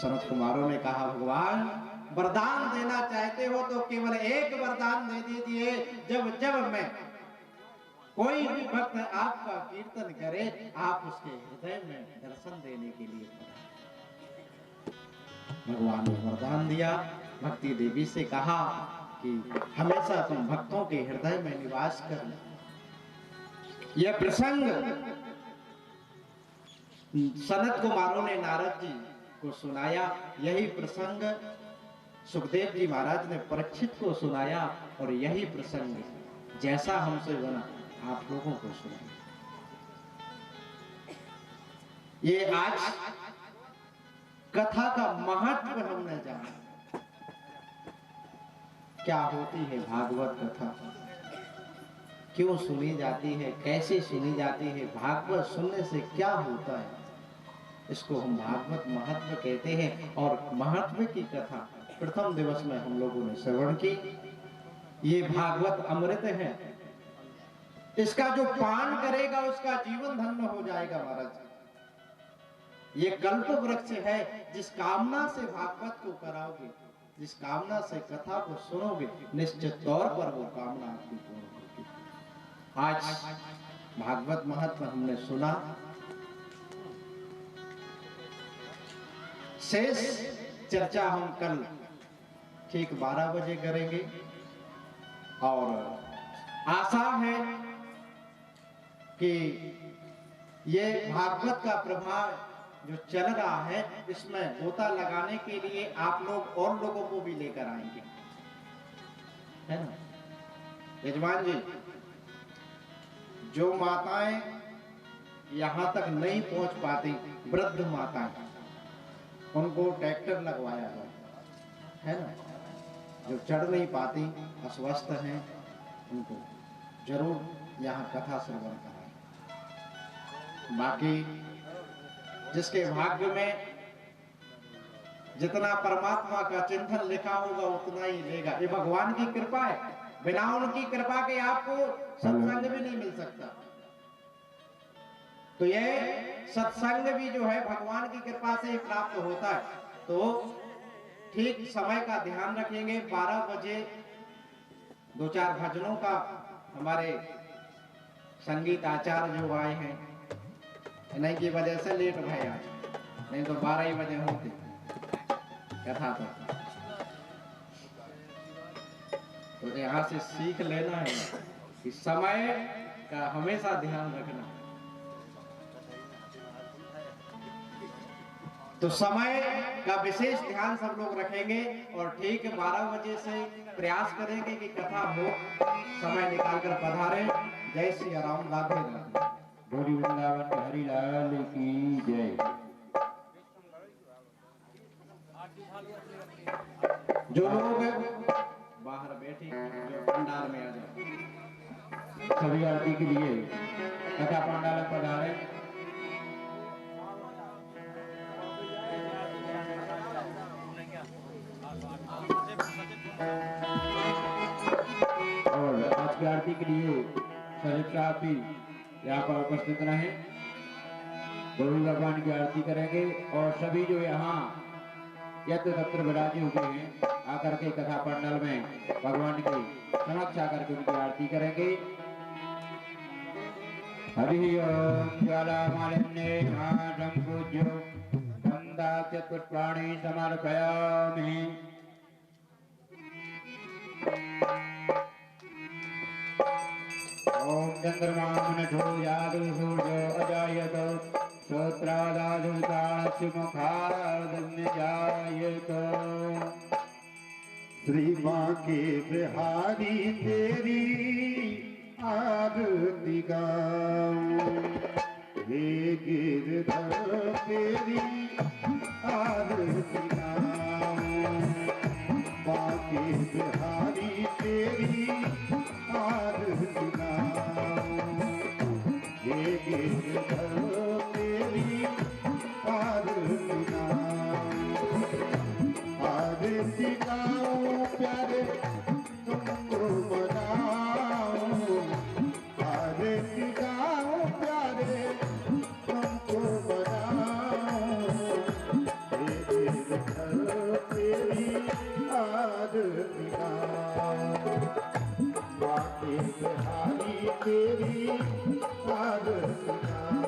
सनत कुमारों ने कहा, भगवान वरदान देना चाहते हो तो केवल एक वरदान दे दीजिए, जब जब मैं कोई भी भक्त आपका कीर्तन करे, आप उसके हृदय में दर्शन देने के लिए पधारें। भगवान ने वरदान दिया। भक्ति देवी से कहा कि हमेशा तुम भक्तों के हृदय में निवास करना। यह प्रसंग सनत कुमारों ने नारद जी को सुनाया। यही प्रसंग सुखदेव जी महाराज ने परीक्षित को सुनाया और यही प्रसंग जैसा हमसे बना आप लोगों को सुनाया। ये आज कथा का महत्व हमने जाना। क्या होती है भागवत कथा, क्यों सुनी जाती है, कैसे सुनी जाती है, भागवत सुनने से क्या होता है, इसको हम भागवत महत्व कहते हैं। और महत्व की कथा प्रथम दिवस में हम लोगों ने श्रवण की। ये भागवत अमृत है, इसका जो पान करेगा उसका जीवन धन्य हो जाएगा महाराज। ये कल्प वृक्ष है, जिस कामना से भागवत को कराओगे, जिस कामना से कथा को सुनोगे, निश्चित तौर पर वो कामना आपकी पूर्ण होगी। आज भागवत महत्व हमने सुना। शेष चर्चा हम कल ठीक 12 बजे करेंगे। और आशा है कि ये भागवत का प्रभाव जो चल रहा है, इसमें गोता लगाने के लिए आप लोग और लोगों को भी लेकर आएंगे, है ना यजमान जी। जो माताएं यहां तक नहीं पहुंच पाती, वृद्ध माताएं, उनको ट्रैक्टर लगवाया गया है ना। जो चढ़ नहीं पाती, अस्वस्थ हैं, उनको जरूर यहाँ कथा श्रवण कराएं। बाकी जिसके भाग्य में जितना परमात्मा का चिंतन लिखा होगा उतना ही लेगा। ये भगवान की कृपा है, बिना उनकी कृपा के आपको सत्संग भी नहीं मिल सकता। तो ये सत्संग भी जो है भगवान की कृपा से ही प्राप्त होता है। तो ठीक समय का ध्यान रखेंगे। 12 बजे 2-4 भजनों का हमारे संगीत आचार्य जो आए हैं, इन्हीं की वजह से लेट भाई आज, नहीं तो 12 ही बजे होती कथा। तो यहाँ से सीख लेना है कि समय का हमेशा ध्यान रखना। तो समय का विशेष ध्यान सब लोग रखेंगे और ठीक 12 बजे से प्रयास करेंगे कि कथा हो, समय निकालकर पधारें। जय श्री राम, राधे राधे। बोली वृंदावन हरि लाल की जय। जो लोग बाहर बैठे जो पंडाल में आ जाए, सभी आरती के लिए कथा पंडाल में पधारे। के लिए सचिव साहब भी यहाँ पर उपस्थित रहे, गौरी भगवान की आरती करेंगे और सभी जो यहाँ यज्ञ तंत्र विराजे हुए हैं आकर के कथा पंडाल में भगवान के समक्ष आकर के उनकी आरती करेंगे। हरि ओम ज्वाला मालिन्ये माधं पूज्यो गंधा पुष्पाणि समर्पयामि। ओम चंद्रमा नठो यादु सूर्यो अजायत श्रोत्रादादु प्राणस्य मुखादन्य जायत। श्री माँ के बिहारी तेरी आरती गाऊं, हे गिरधर तेरी आरती गाऊं, माँ के बिहारी तेरी आरती गाऊं, हे गिरधर तेरी आरती गाऊं, आरती गाऊं प्यारे तुमको बनाऊं, आरती गाऊं प्यारे तुमको बनाऊं, हे गिरधर तेरी आरती गाऊं, माँ के बिहारी तेरी आरती गाऊं।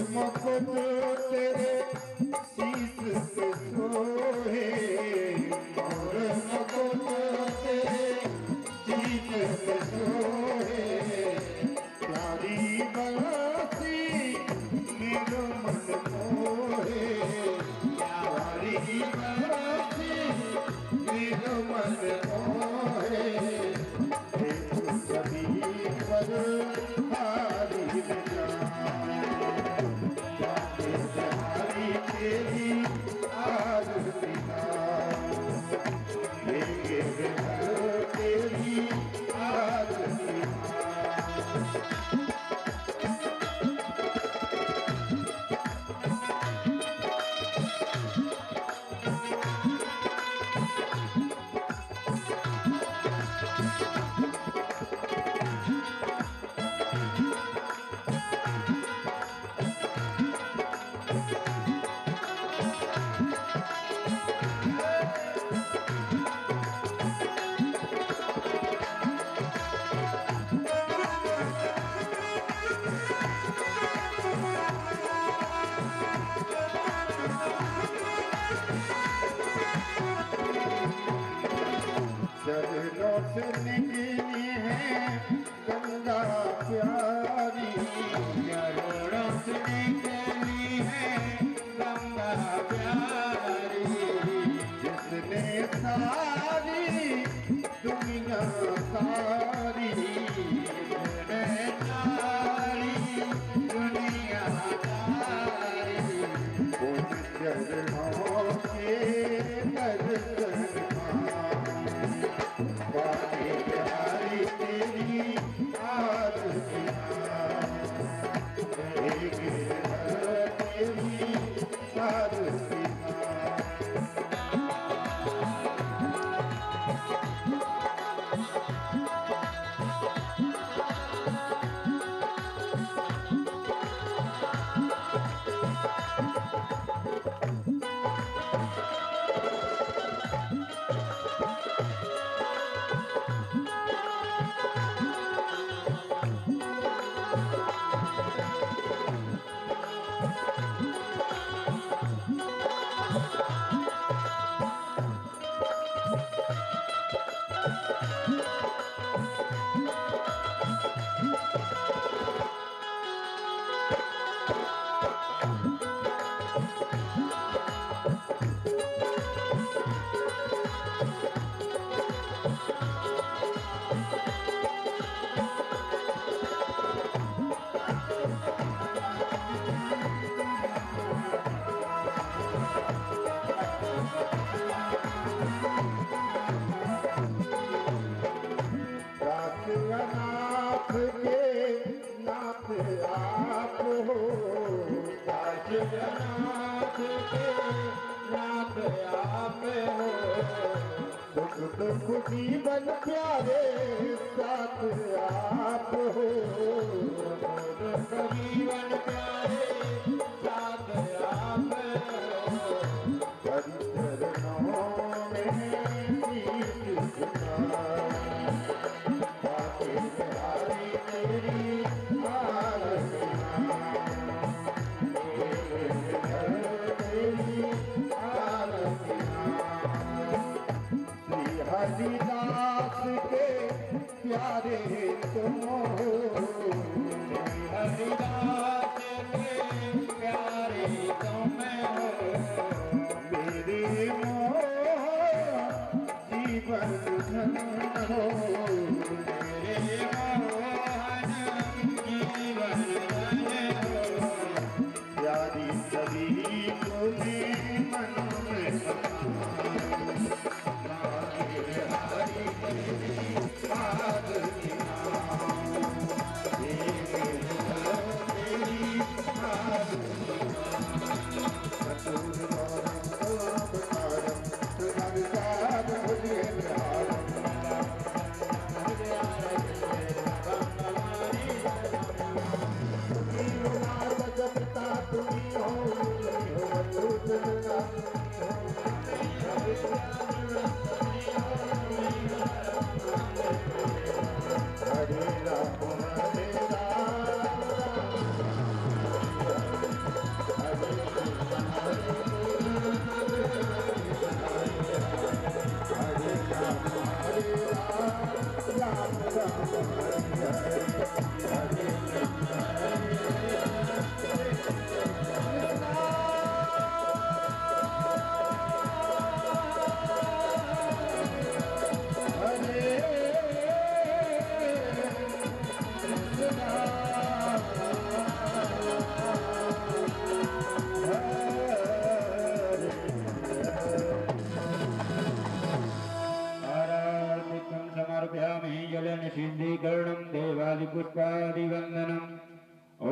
मुकुट तेरे शीश पे सोहे, और मुकुट तेरे शीश पे सोहे, प्यारी बंसी मेरो मन मोहे, प्यारी बंसी मेरो मन मोहे, देखो सभी पर हारी तेरी आरती गाऊं, हे गिरधर तेरी आरती गाऊं। चरणों से निकली है गंगा प्यारी, चरणों से निकली है गंगा प्यारी, जिसने सारी दुनिया तारी, जिसने सारी दुनिया तारी, उन चरणों के दर्शन प्यारी तेरी आरती गाऊं, हे गिरधर तेरी आरती गाऊं। सुख खुशी बन प्यारे साथ आप हो जीवन प्यारे साथ आप हरि चरणों में शीश झुकाए बाके बिहारी तेरी आरतियाँ तेरी आरतियाँ श्री हरिदास के प्यारे तुम हो हरिदास के प्यारे तुम हो मेरे मोह जीवन धन हो मेरे मोहन जीवन धन हो प्यारी सभी को भी मन में समर्पयामि जलनिषिद्धीकरणं देवादिपुष्पादिवन्दनम् ॐ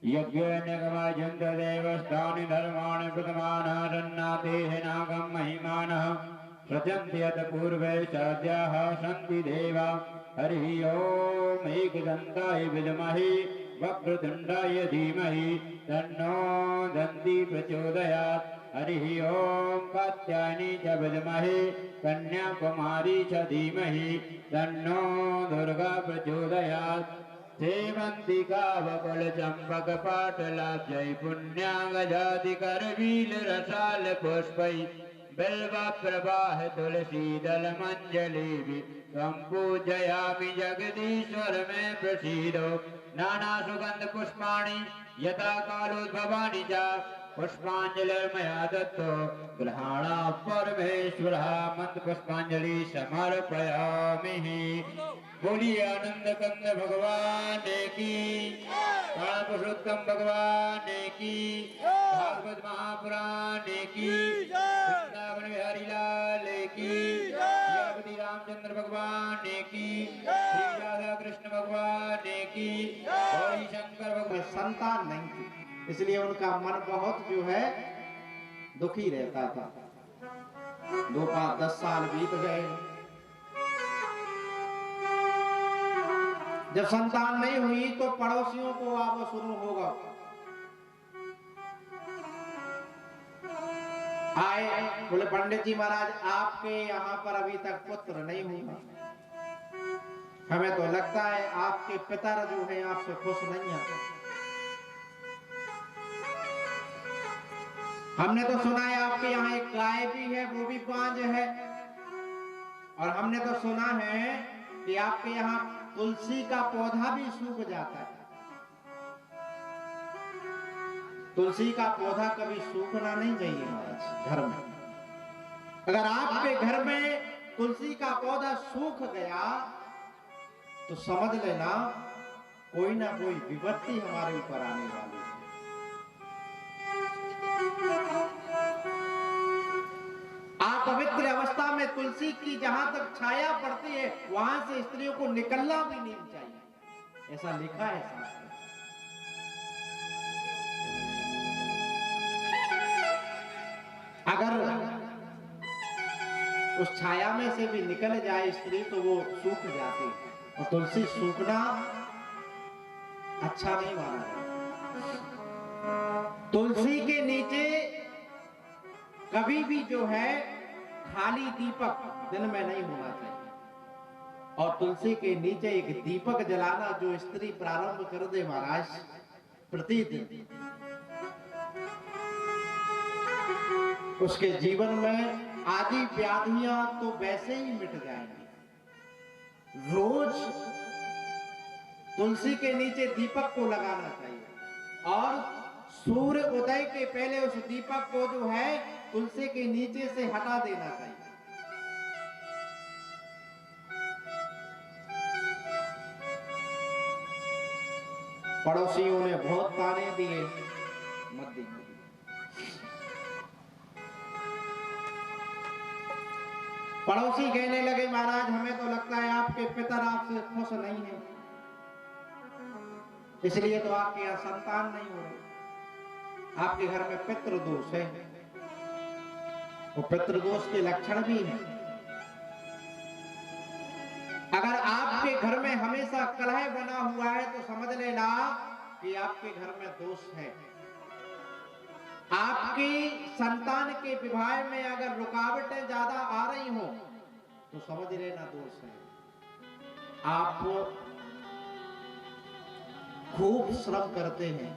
यज्ञेनगमाजन्तदेवस्थानि धर्माणि प्रथमानारन्नातेः नागं महिमानः सृजन्ति यत् पूर्वे साध्याः सन्ति देवा हरिः ॐ एकदन्ताय विद्महे वक्रतुण्डाय धीमहि तन्नो दन्ती प्रचोदयात् हरिः ॐ कात्यायनी च विद्महे कन्याकुमारी च धीमहि तन्नो दुर्गा प्रचोदयात् सेवन्तिका वकुल चम्पक पाटलाब्जै पुण्यागजाति करवील रसाल पुष्पै बिल्वा प्रवाह तुलसी दल मंजलि त्वं पूजयामि जगदीश्वर में प्रसीदो नाना सुगंध पुष्पाणि यथा कालोद्भवानि च पुष्पांजलिर्मया दत्तो गृहाणा परमेश्वरः मंत्र पुष्पांजलि समर्पयामि। बोलिए आनंद कंद भगवान की, प्राण पुरुषोत्तम भगवान की, भागवत महापुराण की, वृंदावन बिहारी लाल की, श्री रामचंद्र भगवान की, श्री राधा कृष्ण भगवान की, गौरी शंकर भगवान। संतान नहीं थी, इसलिए उनका मन बहुत जो है दुखी रहता था। 2-5-10 साल बीत गए। जब संतान नहीं हुई तो पड़ोसियों को अब शुरू होगा, आए बोले पंडित जी महाराज आपके यहाँ पर अभी तक पुत्र नहीं हुआ, हमें तो लगता है आपके पिता जो है आपसे खुश नहीं है। हमने तो सुना है आपके यहाँ एक गाय भी है, वो भी बांझ है, और हमने तो सुना है कि आपके यहाँ तुलसी का पौधा भी सूख जाता है। तुलसी का पौधा कभी सूखना नहीं चाहिए महाराज घर में। अगर आपके घर में तुलसी का पौधा सूख गया तो समझ लेना कोई ना कोई विपत्ति हमारे ऊपर आने वाली है। आप पवित्र अवस्था में तुलसी की जहां तक छाया पड़ती है वहां से स्त्रियों को निकलना भी नहीं चाहिए, ऐसा लिखा है शास्त्र। अगर उस छाया में से भी निकल जाए स्त्री तो वो सूख जाती है, और तुलसी सूखना अच्छा नहीं माना जाता। तुलसी के नीचे कभी भी जो है खाली दीपक दिन में नहीं होना चाहिए, और तुलसी के नीचे एक दीपक जलाना जो स्त्री प्रारंभ कर दे महाराज प्रतिदिन, उसके जीवन में आदि व्याधियां तो वैसे ही मिट जाएंगी। रोज तुलसी के नीचे दीपक को लगाना चाहिए, और सूर्य उदय के पहले उस दीपक को जो है तुलसी के नीचे से हटा देना चाहिए। पड़ोसियों ने बहुत ताने दिए, मत दीजिए। पड़ोसी कहने लगे महाराज हमें तो लगता है आपके पितर आपसे खुश नहीं है, इसलिए तो आपके यहाँ संतान नहीं हो रही, आपके घर में पितृदोष है। वो पितृदोष के लक्षण भी हैं। अगर आपके घर में हमेशा कलह बना हुआ है तो समझ लेना कि आपके घर में दोष है। आपकी संतान के विवाह में अगर रुकावटें ज्यादा आ रही हो तो समझ लेना दोष है। आप खूब श्रम करते हैं,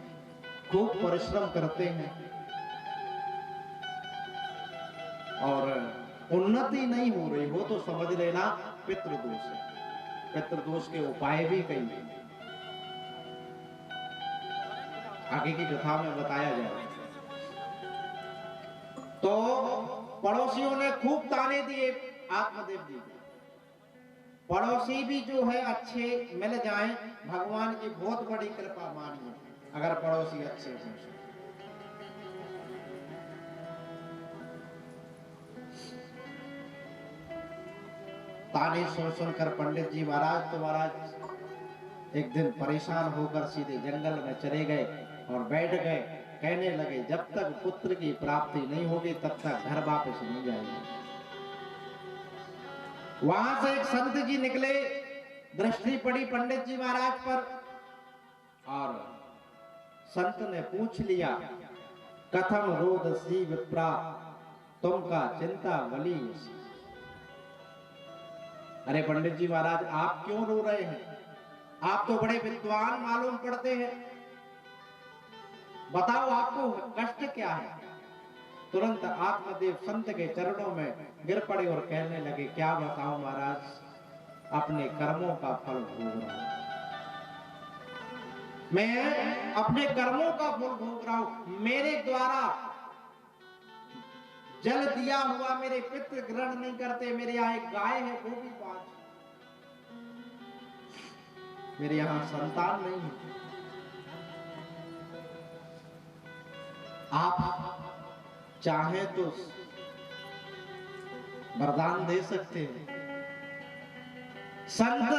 खूब परिश्रम करते हैं और उन्नति नहीं हो रही हो तो समझ लेना पितृदोष है। पितृदोष के उपाय भी कई हैं, आगे की कथा में बताया जाएगा। तो पड़ोसियों ने खूब ताने दिए आत्मदेव जी। पड़ोसी भी जो है अच्छे मिल जाएं, भगवान की बहुत बड़ी कृपा मानिए अगर पड़ोसी अच्छे हों। ताने सुन सुनकर पंडित जी महाराज तो महाराज एक दिन परेशान होकर सीधे जंगल में चले गए और बैठ गए। कहने लगे जब तक पुत्र की प्राप्ति नहीं होगी तब तक घर वापस नहीं जाएंगे। वहां से एक संत जी निकले, दृष्टि पड़ी पंडित जी महाराज पर और संत ने पूछ लिया कथम रोदसी विप्रा तुमका चिंता वली। अरे पंडित जी महाराज आप क्यों रो रहे हैं? आप तो बड़े विद्वान मालूम पड़ते हैं, बताओ आपको कष्ट क्या है? तुरंत आत्मदेव संत के चरणों में गिर पड़े और कहने लगे क्या बताऊं महाराज, अपने कर्मों का फल भोग रहा हूं। मैं अपने कर्मों का फल भोग रहा हूं। मेरे द्वारा जल दिया हुआ मेरे पितृ ग्रहण नहीं करते। मेरे यहाँ एक गाय है वो भी 5, मेरे यहाँ संतान नहीं है। आप चाहे तो वरदान दे सकते हैं। संत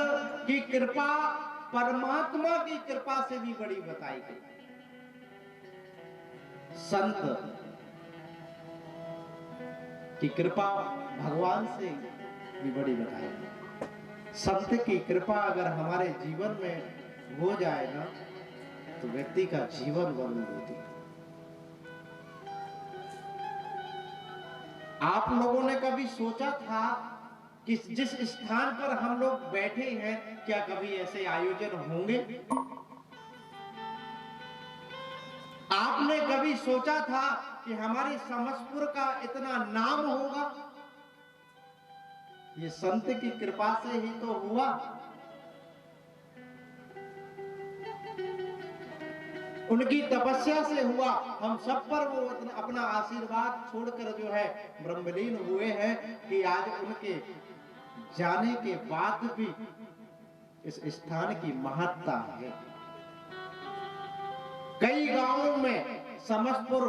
की कृपा परमात्मा की कृपा से भी बड़ी बताई गई। संत की कृपा भगवान से भी बड़ी बताई गई। संत की कृपा अगर हमारे जीवन में हो जाए ना तो व्यक्ति का जीवन बदल देती है। आप लोगों ने कभी सोचा था कि जिस स्थान पर हम लोग बैठे हैं क्या कभी ऐसे आयोजन होंगे? आपने कभी सोचा था कि हमारे समस्तपुर का इतना नाम होगा? ये संत की कृपा से ही तो हुआ। उनकी तपस्या से हुआ। हम सब पर वो अपना आशीर्वाद छोड़कर जो है ब्रह्मलीन हुए हैं कि आज उनके जाने के बाद भी इस स्थान की महत्ता है। कई गांवों में समस्तपुर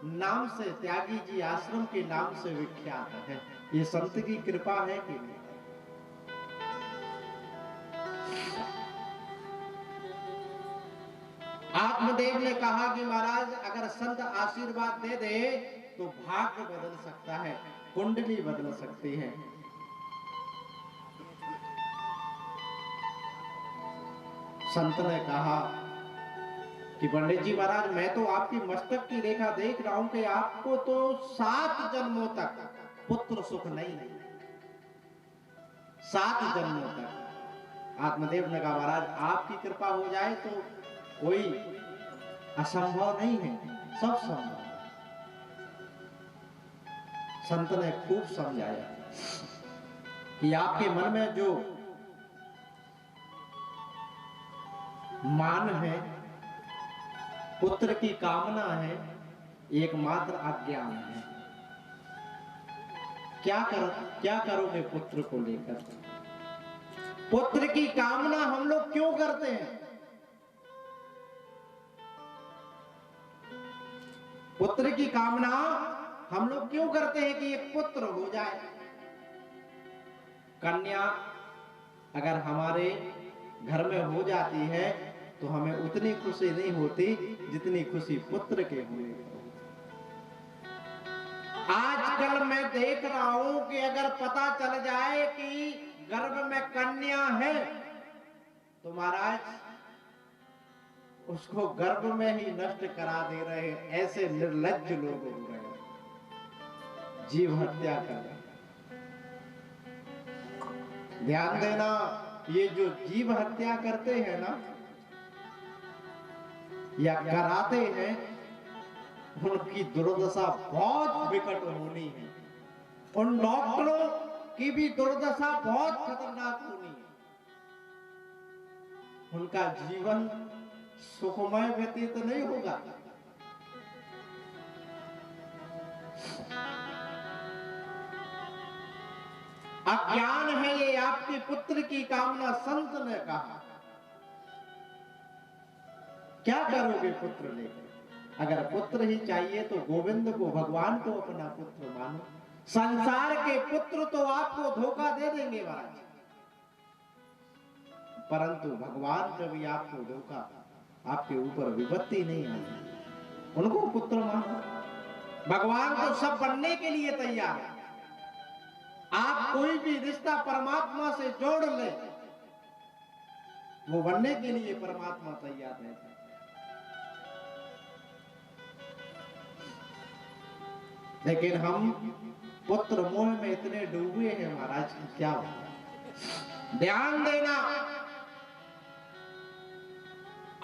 नाम से, त्यागी जी आश्रम के नाम से विख्यात है। ये संत की कृपा है कि नहीं? आत्मदेव ने कहा कि महाराज अगर संत आशीर्वाद दे दे तो भाग्य बदल सकता है। कुंडली बदल सकती है। संत ने कहा कि पंडित जी महाराज, मैं तो आपकी मस्तक की रेखा देख रहा हूं कि आपको तो 7 जन्मों तक पुत्र सुख नहीं है। 7 जन्मों तक। आत्मदेव ने कहा महाराज, आपकी कृपा हो जाए तो कोई असंभव नहीं है, सब संभव है। संत ने खूब समझाया कि आपके मन में जो मान है, पुत्र की कामना है, एकमात्र अज्ञान है। क्या करोगे पुत्र को लेकर? पुत्र की कामना हम लोग क्यों करते हैं? पुत्र की कामना हम लोग क्यों करते हैं कि एक पुत्र हो जाए? कन्या अगर हमारे घर में हो जाती है तो हमें उतनी खुशी नहीं होती जितनी खुशी पुत्र के होने पर। आजकल मैं देख रहा हूं कि अगर पता चल जाए कि गर्भ में कन्या है तो महाराज उसको गर्भ में ही नष्ट करा दे रहे हैं। ऐसे निर्लज्ज लोग हो रहे हैं, जीव हत्या कर रहे हैं। ध्यान देना, ये जो जीव हत्या करते हैं ना या कराते हैं, उनकी दुर्दशा बहुत विकट होनी है। उन डॉक्टरों की भी दुर्दशा बहुत खतरनाक होनी है। उनका जीवन सुखमय व्यतीत नहीं होगा। अज्ञान है ये आपके पुत्र की कामना। संत ने कहा क्या करोगे पुत्र लेकर? अगर पुत्र ही चाहिए तो गोविंद को, भगवान को अपना पुत्र मानो। संसार के पुत्र तो आपको धोखा दे देंगे महाराज, परंतु भगवान कभी आपको धोखा, आपके ऊपर विपत्ति नहीं आएगी। उनको पुत्र मानो। भगवान तो सब बनने के लिए तैयार है। आप कोई भी रिश्ता परमात्मा से जोड़ ले, वो बनने के लिए परमात्मा तैयार है। लेकिन हम पुत्र मोह में इतने डूबे हैं महाराज की क्या होगा। ध्यान देना,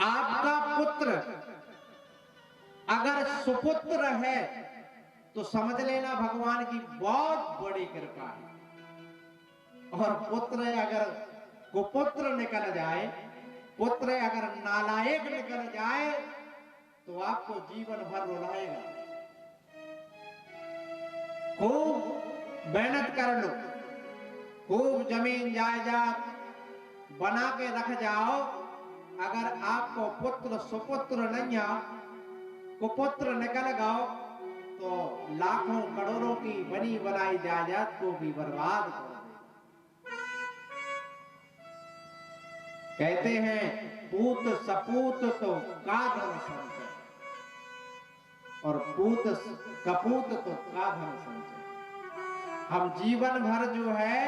आपका पुत्र अगर सुपुत्र है तो समझ लेना भगवान की बहुत बड़ी कृपा है। और पुत्र अगर कुपुत्र निकल जाए, पुत्र अगर नालायक निकल जाए तो आपको जीवन भर रुलाएगा। खूब मेहनत कर लो, खूब जमीन जायदाद बना के रख जाओ, अगर आपको पुत्र सुपुत्र नहीं आ, कुपुत्र निकल गओ तो लाखों करोड़ों की बनी बनाई जायदाद को भी बर्बाद कर दे। कहते हैं पूत सपूत तो का धन संचय, और पूत कपूत तो का धन संचय। हम जीवन भर जो है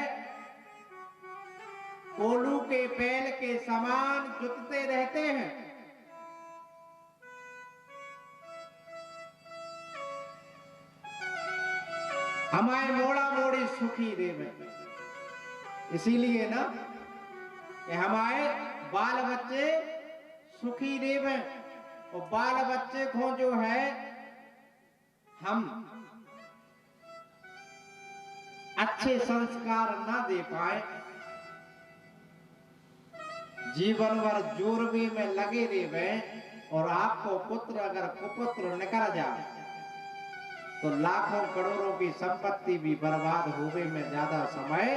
कोलू के बैल के समान जुटते रहते हैं। हमारे मोड़ा मोड़ी सुखी देवे, इसीलिए ना कि हमारे बाल बच्चे सुखी देवे। और बाल बच्चे को जो है हम अच्छे संस्कार ना दे पाए, जीवन भर जोरबे में लगे रहे, और आपको पुत्र अगर कुपुत्र निकल जाए तो लाखों करोड़ों की संपत्ति भी बर्बाद होने में ज्यादा समय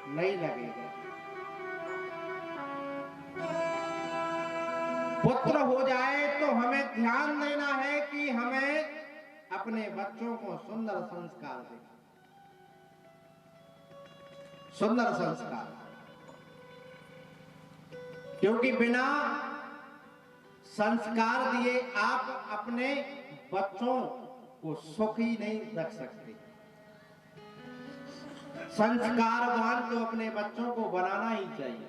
नहीं लगेगा। पुत्र हो जाए तो हमें ध्यान देना है कि हमें अपने बच्चों को सुंदर संस्कार दें, सुंदर संस्कार। क्योंकि बिना संस्कार दिए आप अपने बच्चों को सुखी नहीं रख सकते। संस्कारवान तो अपने बच्चों को बनाना ही चाहिए।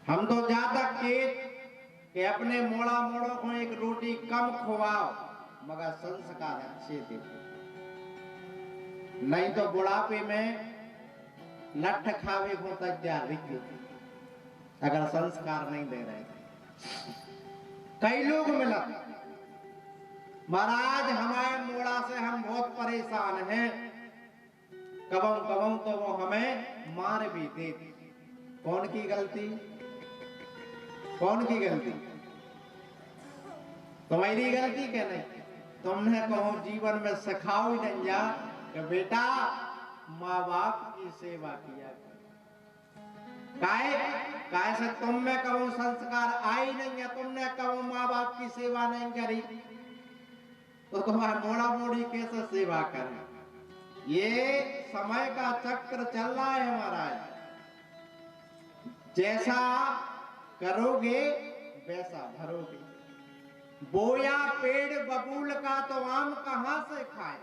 हम तो ज्यादा के अपने मोड़ा मोड़ों को एक रोटी कम खुआओ मगर संस्कार अच्छे दे, नहीं तो बुढ़ापे में लठ खावे को तैयार रखियो अगर संस्कार नहीं दे रहे। कई लोग मिला महाराज हमारे मोड़ा से हम बहुत परेशान हैं, कबम तो वो हमें मार भी देते। कौन की गलती? कौन की गलती? तुम्हारी गलती क्या नहीं? तुमने कहो जीवन में सिखाओ ही नहीं जा कि बेटा माँ बाप की सेवा किया काय से तुम में कहो संस्कार आई नहीं है, तुमने कहो माँ बाप की सेवा नहीं करी तो तुम्हारा मोड़ा मोड़ी कैसे सेवा करें? ये समय का चक्र चल रहा है महाराज, जैसा करोगे वैसा भरोगे। बोया पेड़ बबूल का तो आम कहां से खाए?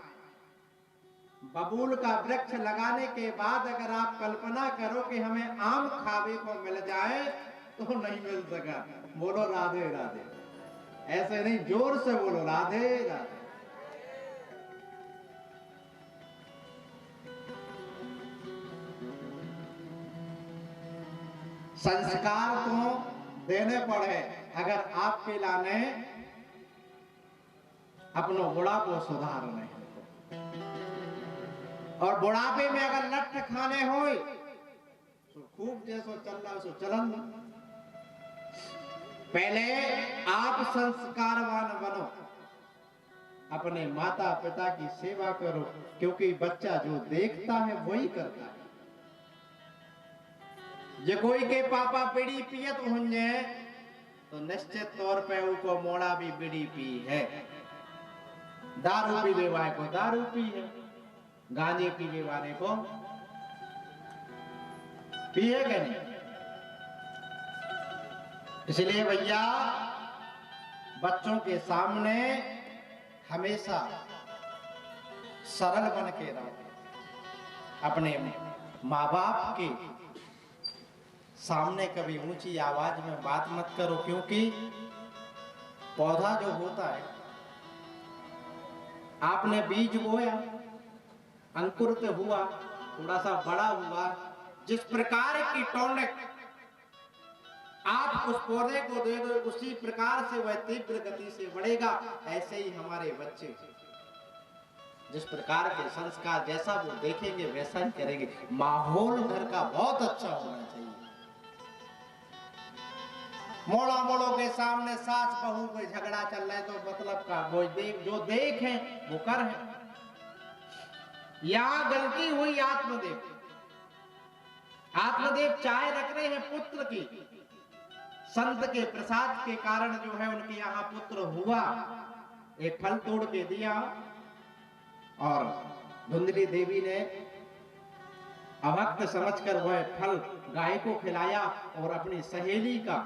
बबूल का वृक्ष लगाने के बाद अगर आप कल्पना करो कि हमें आम खावे को मिल जाए तो नहीं मिल सका। बोलो राधे राधे, ऐसे नहीं जोर से बोलो राधे राधे। संस्कार तो देने पड़े अगर आपके लाने अपनो बुढ़ापो सुधारने और बुढ़ापे में अगर लठ खाने हो तो खूब जैसो चल रहा सो चलन। पहले आप संस्कारवान बनो, अपने माता पिता की सेवा करो, क्योंकि बच्चा जो देखता है वही करता है। जे कोई के पापा बीड़ी पियत होंगे तो निश्चित तौर पे उनको मोड़ा भी बीड़ी पी है, दारू पीने वाले को दारू पी है, गांजे पीने वाले को पिए कि नहीं? इसलिए भैया बच्चों के सामने हमेशा सरल बन के रहो, अपने माँ बाप के सामने कभी ऊंची आवाज में बात मत करो, क्योंकि पौधा जो होता है आपने बीज बोया, अंकुरित हुआ, थोड़ा सा बड़ा हुआ, जिस प्रकार की टॉनिक आप उस पौधे को दे दो उसी प्रकार से वह तीव्र गति से बढ़ेगा। ऐसे ही हमारे बच्चे जिस प्रकार के संस्कार जैसा वो देखेंगे वैसा ही करेंगे। माहौल घर का बहुत अच्छा होना चाहिए। मोड़ा मोड़ों के सामने सास बहू कोई झगड़ा चल रहा है तो मतलब का वो जो देख है वो कर है। यहां गलती हुई आत्मदेव, आत्मदेव चाय रख रहे हैं पुत्र की, संत के प्रसाद के कारण जो है उनके यहाँ पुत्र हुआ, एक फल तोड़ के दिया और धुंधली देवी ने अभक्त समझकर वह फल गाय को खिलाया और अपनी सहेली का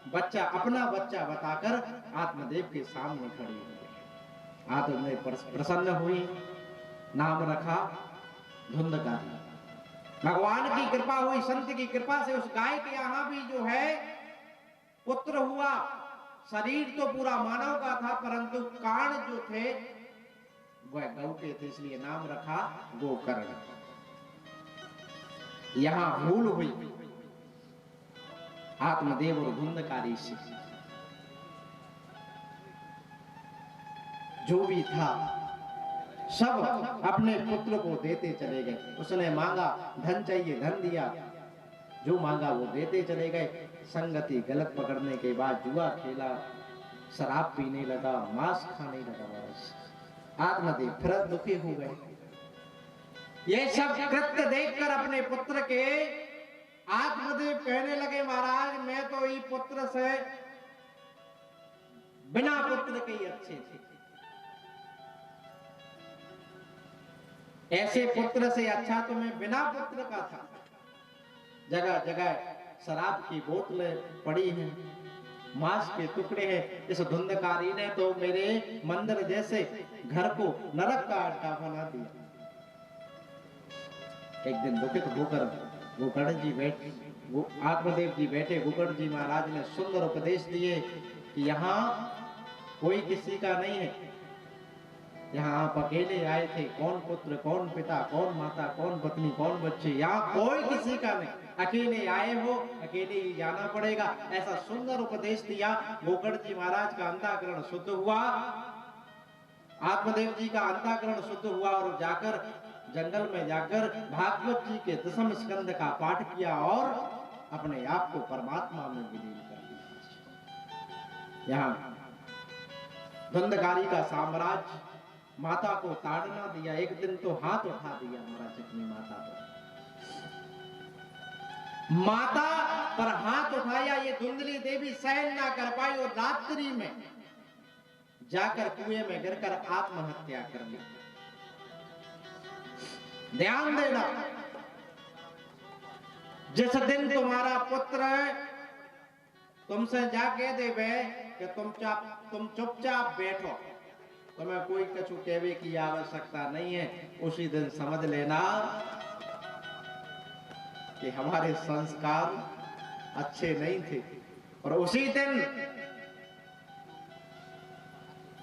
बच्चा अपना बच्चा बताकर आत्मदेव के सामने खड़ी हो गई। आत्मदेव प्रसन्न हुई, नाम रखा धुंधकारी। भगवान की कृपा हुई, संत की कृपा से उस गाय के यहाँ भी जो है पुत्र हुआ। शरीर तो पूरा मानव का था परंतु कान जो थे वह गौ के थे, इसलिए नाम रखा गोकर्ण। यहां भूल हुई आत्मदेव और धुंधकारी से। जो भी था सब अपने पुत्र को देते चले गए। उसने मांगा धन चाहिए, धन दिया, जो मांगा वो देते चले गए। संगति गलत पकड़ने के बाद जुआ खेला, शराब पीने लगा, मांस खाने लगा। आत्मदेव फिर दुखी हो गए। ये सब कृत्य देखकर अपने पुत्र के आत्मदेव कहने लगे, महाराज मैं तो ये पुत्र से बिना पुत्र के ही अच्छे थे, ऐसे पुत्र से अच्छा तो मैं बिना पुत्र का था। जगह जगह शराब की बोतलें पड़ी हैं, मांस के टुकड़े हैं। इस धुंधकारी ने तो मेरे मंदिर जैसे घर को नरक का अड्डा बना दिया। एक दिन दुखित होकर गोकर्ण जी आत्मदेव जी बैठे। गोकर्ण जी महाराज ने सुंदर उपदेश दिए कि यहाँ कोई किसी का नहीं है, यहाँ आप अकेले आए थे, कौन पुत्र कौन पिता कौन माता कौन पत्नी कौन बच्चे, यहाँ कोई किसी का नहीं, अकेले आए हो अकेले ही जाना पड़ेगा। ऐसा सुंदर उपदेश दिया। गोकर्ण जी महाराज का अंतःकरण शुद्ध हुआ, आत्मदेव जी का अंतःकरण शुद्ध हुआ और जाकर जंगल में जाकर भागवत जी के 10वें स्कंद का पाठ किया और अपने आप को परमात्मा में विलीन कर दिया। यहाँ धुंधकारी का साम्राज्य माता को ताड़ना दिया। एक दिन तो हाथ उठा दिया महाराज अपनी माता पर, माता पर हाथ उठाया। ये धुंधली देवी सहन ना कर पाई और रात्रि में जाकर कुएं में गिरकर आत्महत्या कर ली। ध्यान देना, जिस दिन तुम्हारा पुत्र तुमसे जाके देवे कि तुम चुपचाप बैठो, तुम्हें कोई कछु कहने की आवश्यकता नहीं है, उसी दिन समझ लेना कि हमारे संस्कार अच्छे नहीं थे। और उसी दिन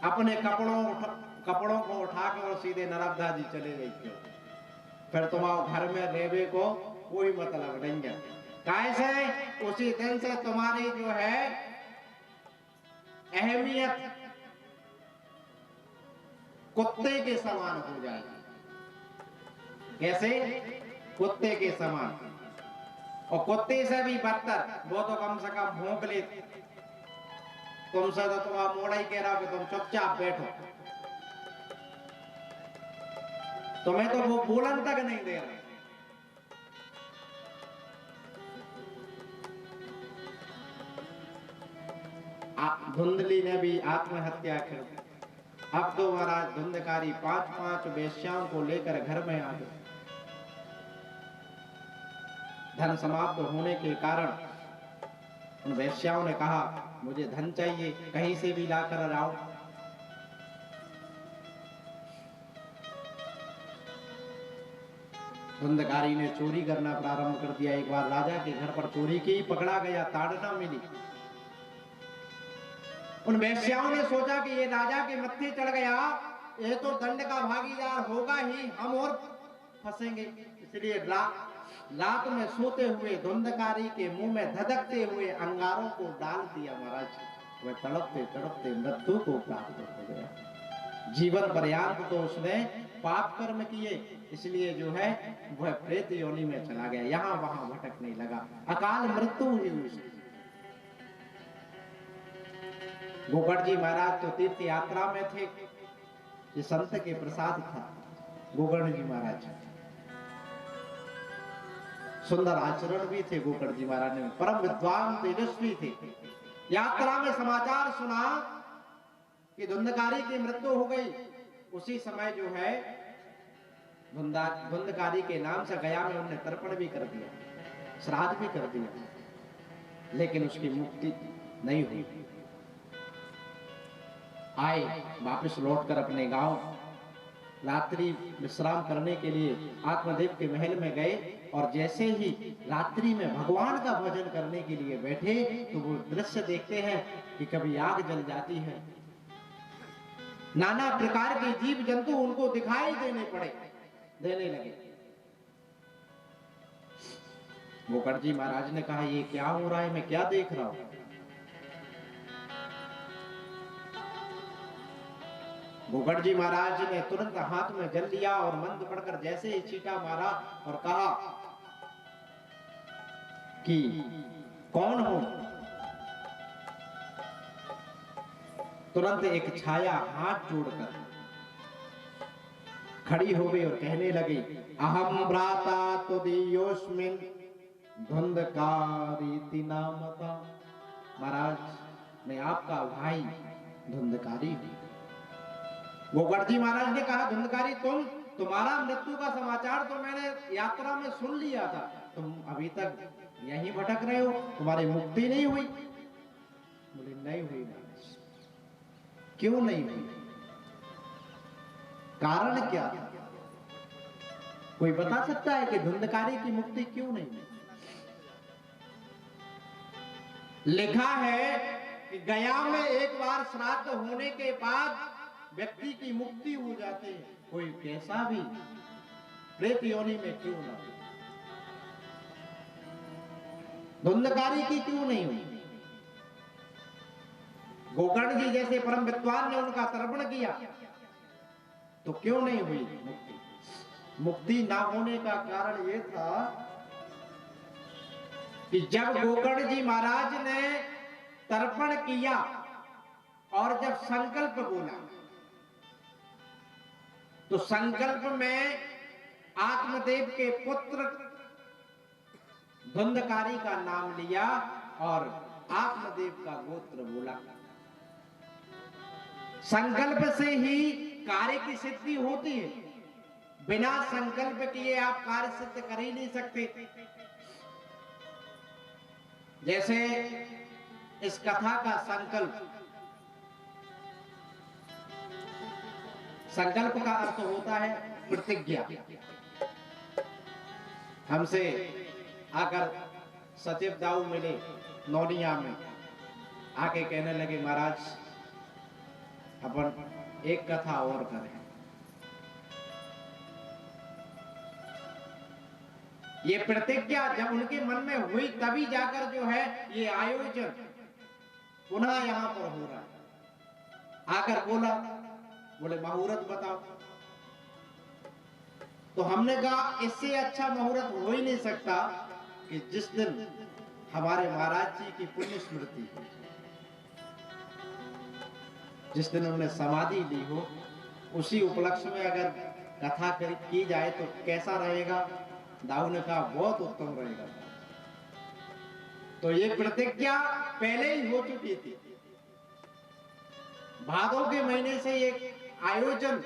अपने कपड़ों को उठाकर और सीधे नर्मदा जी चले गई थे। फिर तुम्हारे घर में रहने को कोई मतलब नहीं है। कैसे? उसी दिन से तुम्हारी जो है अहमियत कुत्ते के समान हो जाएगी। कैसे? कुत्ते के समान, और कुत्ते से भी बदतर, वो तो कम से कम भौंक ले। तुमसे तो तुम्हारा मोड़ा ही कह रहा कि तुम चुपचाप बैठो, तुम्हें तो वो बोलन तक नहीं दे रहे। धुंधली ने भी आत्महत्या कर दी। अब तो महाराज धुंधकारी 5-5 वेश्याओं को लेकर घर में आ गए। धन समाप्त होने के कारण उन वेश्याओं ने कहा, मुझे धन चाहिए, कहीं से भी लाकर लाओ। धुंधकारी ने चोरी करना प्रारंभ कर दिया। एक बार राजा के घर पर चोरी की, पकड़ा गया, ताड़ना मिली। उन वेश्याओं ने सोचा कि ये राजा के मत्थे चढ़ गया, ये तो दंड का भागीदार होगा ही, हम और फंसेंगे। इसलिए रात में सोते हुए धुंधकारी के मुंह में धधकते हुए अंगारों को डाल दिया। महाराज वह तड़पते तड़पते मृत्यु को प्राप्त हो गया। जीवन पर्यंत तो उसने पाप कर्म किए, इसलिए जो है वह प्रेत योनि में चला गया, यहाँ वहां भटकने लगा, अकाल मृत्यु हुई उसकी। गोकर्ण जी महाराज तो तीर्थ यात्रा में थे, ये संत के प्रसाद था। गोकर्ण जी महाराज सुंदर आचरण भी थे। गोकर्ण जी महाराज ने परम विद्वान तेजस्वी थे। यात्रा में समाचार सुना कि धुंधकारी की मृत्यु हो गई। उसी समय जो है धुंधकारी के नाम से गया में उन्होंने तर्पण भी कर दिया, श्राद्ध भी कर दिया, लेकिन उसकी मुक्ति नहीं हुई। आए वापस लौटकर अपने गांव रात्रि विश्राम करने के लिए आत्मदेव के महल में गए, और जैसे ही रात्रि में भगवान का भजन करने के लिए बैठे तो वो दृश्य देखते हैं कि कभी आग जल जाती है, नाना प्रकार के जीव जंतु उनको दिखाई देने लगे। गोकर्ण जी महाराज ने कहा, ये क्या हो रहा है, मैं क्या देख रहा हूं। गोकर्ण जी महाराज ने तुरंत हाथ में जल लिया और मंत्र पढ़कर जैसे ही छींटा मारा और कहा कि कौन हो। तुरंत एक छाया हाथ जोड़कर खड़ी हो गई और कहने लगी, अहम भ्राता तुदीयोस्मिन् धुंधकारी नामता। महाराज मैं आपका भाई धुंधकारी हूं। गोकर्ण जी महाराज ने कहा, धुंधकारी तुम्हारा मृत्यु का समाचार तो मैंने यात्रा में सुन लिया था, तुम अभी तक यहीं भटक रहे हो, तुम्हारी मुक्ति नहीं हुई। बोले नहीं हुई महाराज। क्यों नहीं हुई? कारण क्या था? कोई बता सकता है कि धुंधकारी की मुक्ति क्यों नहीं? लिखा है कि गया में एक बार श्राद्ध होने के बाद व्यक्ति की मुक्ति हो जाती है, कोई कैसा भी प्रेत योनि में क्यों ना हो। धुंधकारी की क्यों नहीं हुई? गोकर्ण जी जैसे परम विद्वान ने उनका तर्पण किया तो क्यों नहीं हुई मुक्ति? मुक्ति ना होने का कारण यह था कि जब गोकर्ण जी महाराज ने तर्पण किया और जब संकल्प बोला तो संकल्प में आत्मदेव के पुत्र धुंधकारी का नाम लिया और आत्मदेव का गोत्र बोला। संकल्प से ही कार्य की सिद्धि होती है, बिना संकल्प किए आप कार्य सिद्ध कर ही नहीं सकते। जैसे इस कथा का संकल्प, संकल्प का अर्थ होता है प्रतिज्ञा। हमसे आकर सचिव दाऊ मिले नौनिया में, आके कहने लगे महाराज अपन एक कथा और करें। ये प्रतिज्ञा जब उनके मन में हुई तभी जाकर जो है ये आयोजन पुनः यहां पर हो रहा है। आकर बोले मुहूर्त बताओ। तो हमने कहा इससे अच्छा मुहूर्त हो ही नहीं सकता कि जिस दिन हमारे महाराज जी की पुण्य स्मृति हो, जिस दिन उन्होंने समाधि ली हो, उसी उपलक्ष्य में अगर कथा की जाए तो कैसा रहेगा? दाऊ ने कहा बहुत उत्तम रहेगा। तो ये प्रतिज्ञा पहले ही हो चुकी थी, भादों के महीने से ये आयोजन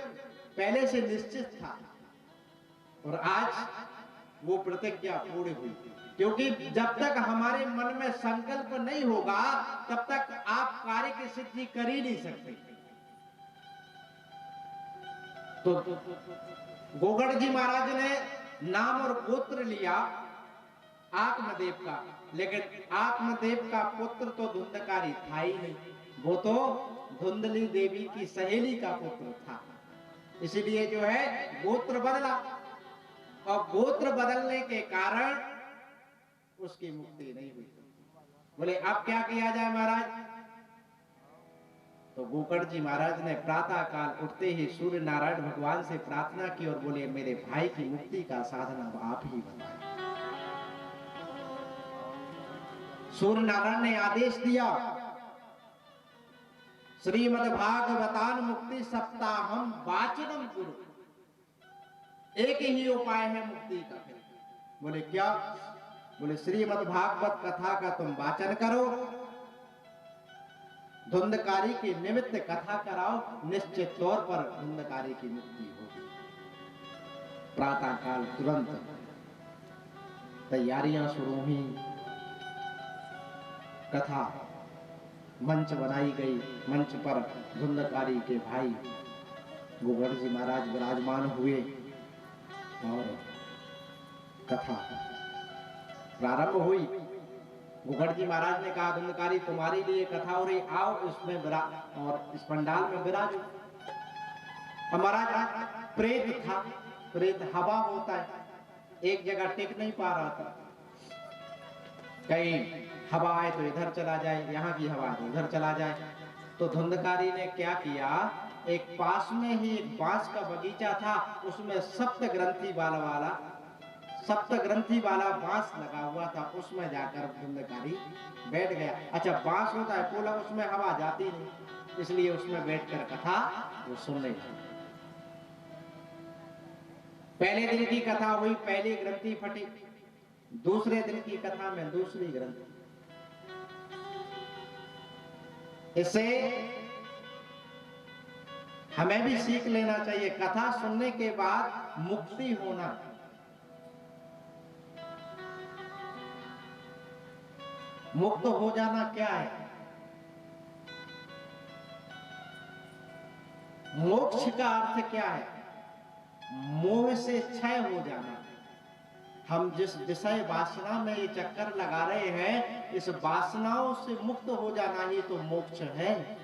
पहले से निश्चित था और आज वो प्रतिज्ञा पूरी हुई। क्योंकि जब तक हमारे मन में संकल्प नहीं होगा तब तक आप कार्य की सिद्धि कर ही नहीं सकते। तो गोकर्ण जी महाराज ने नाम और गोत्र लिया आत्मदेव का, लेकिन आत्मदेव का पुत्र तो धुंधकारी था ही नहीं, वो तो धुंधली देवी की सहेली का पुत्र था। इसलिए जो है गोत्र बदला और गोत्र बदलने के कारण उसकी मुक्ति नहीं हुई। बोले अब क्या किया जाए महाराज? तो गोकर्ण जी महाराज ने प्रातः काल उठते ही सूर्य नारायण भगवान से प्रार्थना की और बोले मेरे भाई की मुक्ति का साधन अब आप ही बताएं। सूर्य नारायण ने आदेश दिया, श्रीमद् भागवतान मुक्ति सप्ताहम वाचनम कुरु। एक ही उपाय है मुक्ति का। बोले क्या? बोले श्रीमद् भागवत कथा का तुम वाचन करो, धुंधकारी के निमित्त कथा कराओ, निश्चित तौर पर धुंधकारी की मुक्ति होगी। प्रातः काल तुरंत तैयारियां शुरू हुई, कथा मंच बनाई गई। मंच पर धुंधकारी के भाई गोकर्ण जी महाराज विराजमान हुए और कथा प्रारंभ हुई। गोकर्ण जी महाराज ने कहा धुंधकारी तुम्हारे लिए कथा हो रही, आओ इसमें और इस पंडाल में विराजो। हमारा प्रेत था, प्रेत हवा होता है, एक जगह टिक नहीं पा रहा था। कहीं हवा आए तो इधर चला जाए, यहाँ की हवा तो उधर चला जाए। तो धुंधकारी ने क्या किया, एक पास में ही एक बांस का बगीचा था, उसमें सप्त ग्रंथी वाला बांस लगा हुआ था, उसमें जाकर धुंधकारी बैठ गया। अच्छा बांस होता है पोला, उसमें हवा जाती नहीं, इसलिए उसमें बैठकर कथा वो सुनने लगा। पहले दिन की कथा हुई, पहली ग्रंथि फटी। दूसरे दिन की कथा में दूसरी ग्रंथि। इससे हमें भी सीख लेना चाहिए, कथा सुनने के बाद मुक्ति होना। मुक्त हो जाना क्या है? मोक्ष का अर्थ क्या है? मोह से क्षय हो जाना। हम जिस विषय वासना में ये चक्कर लगा रहे हैं, इस वासनाओं से मुक्त हो जाना ही तो मोक्ष है।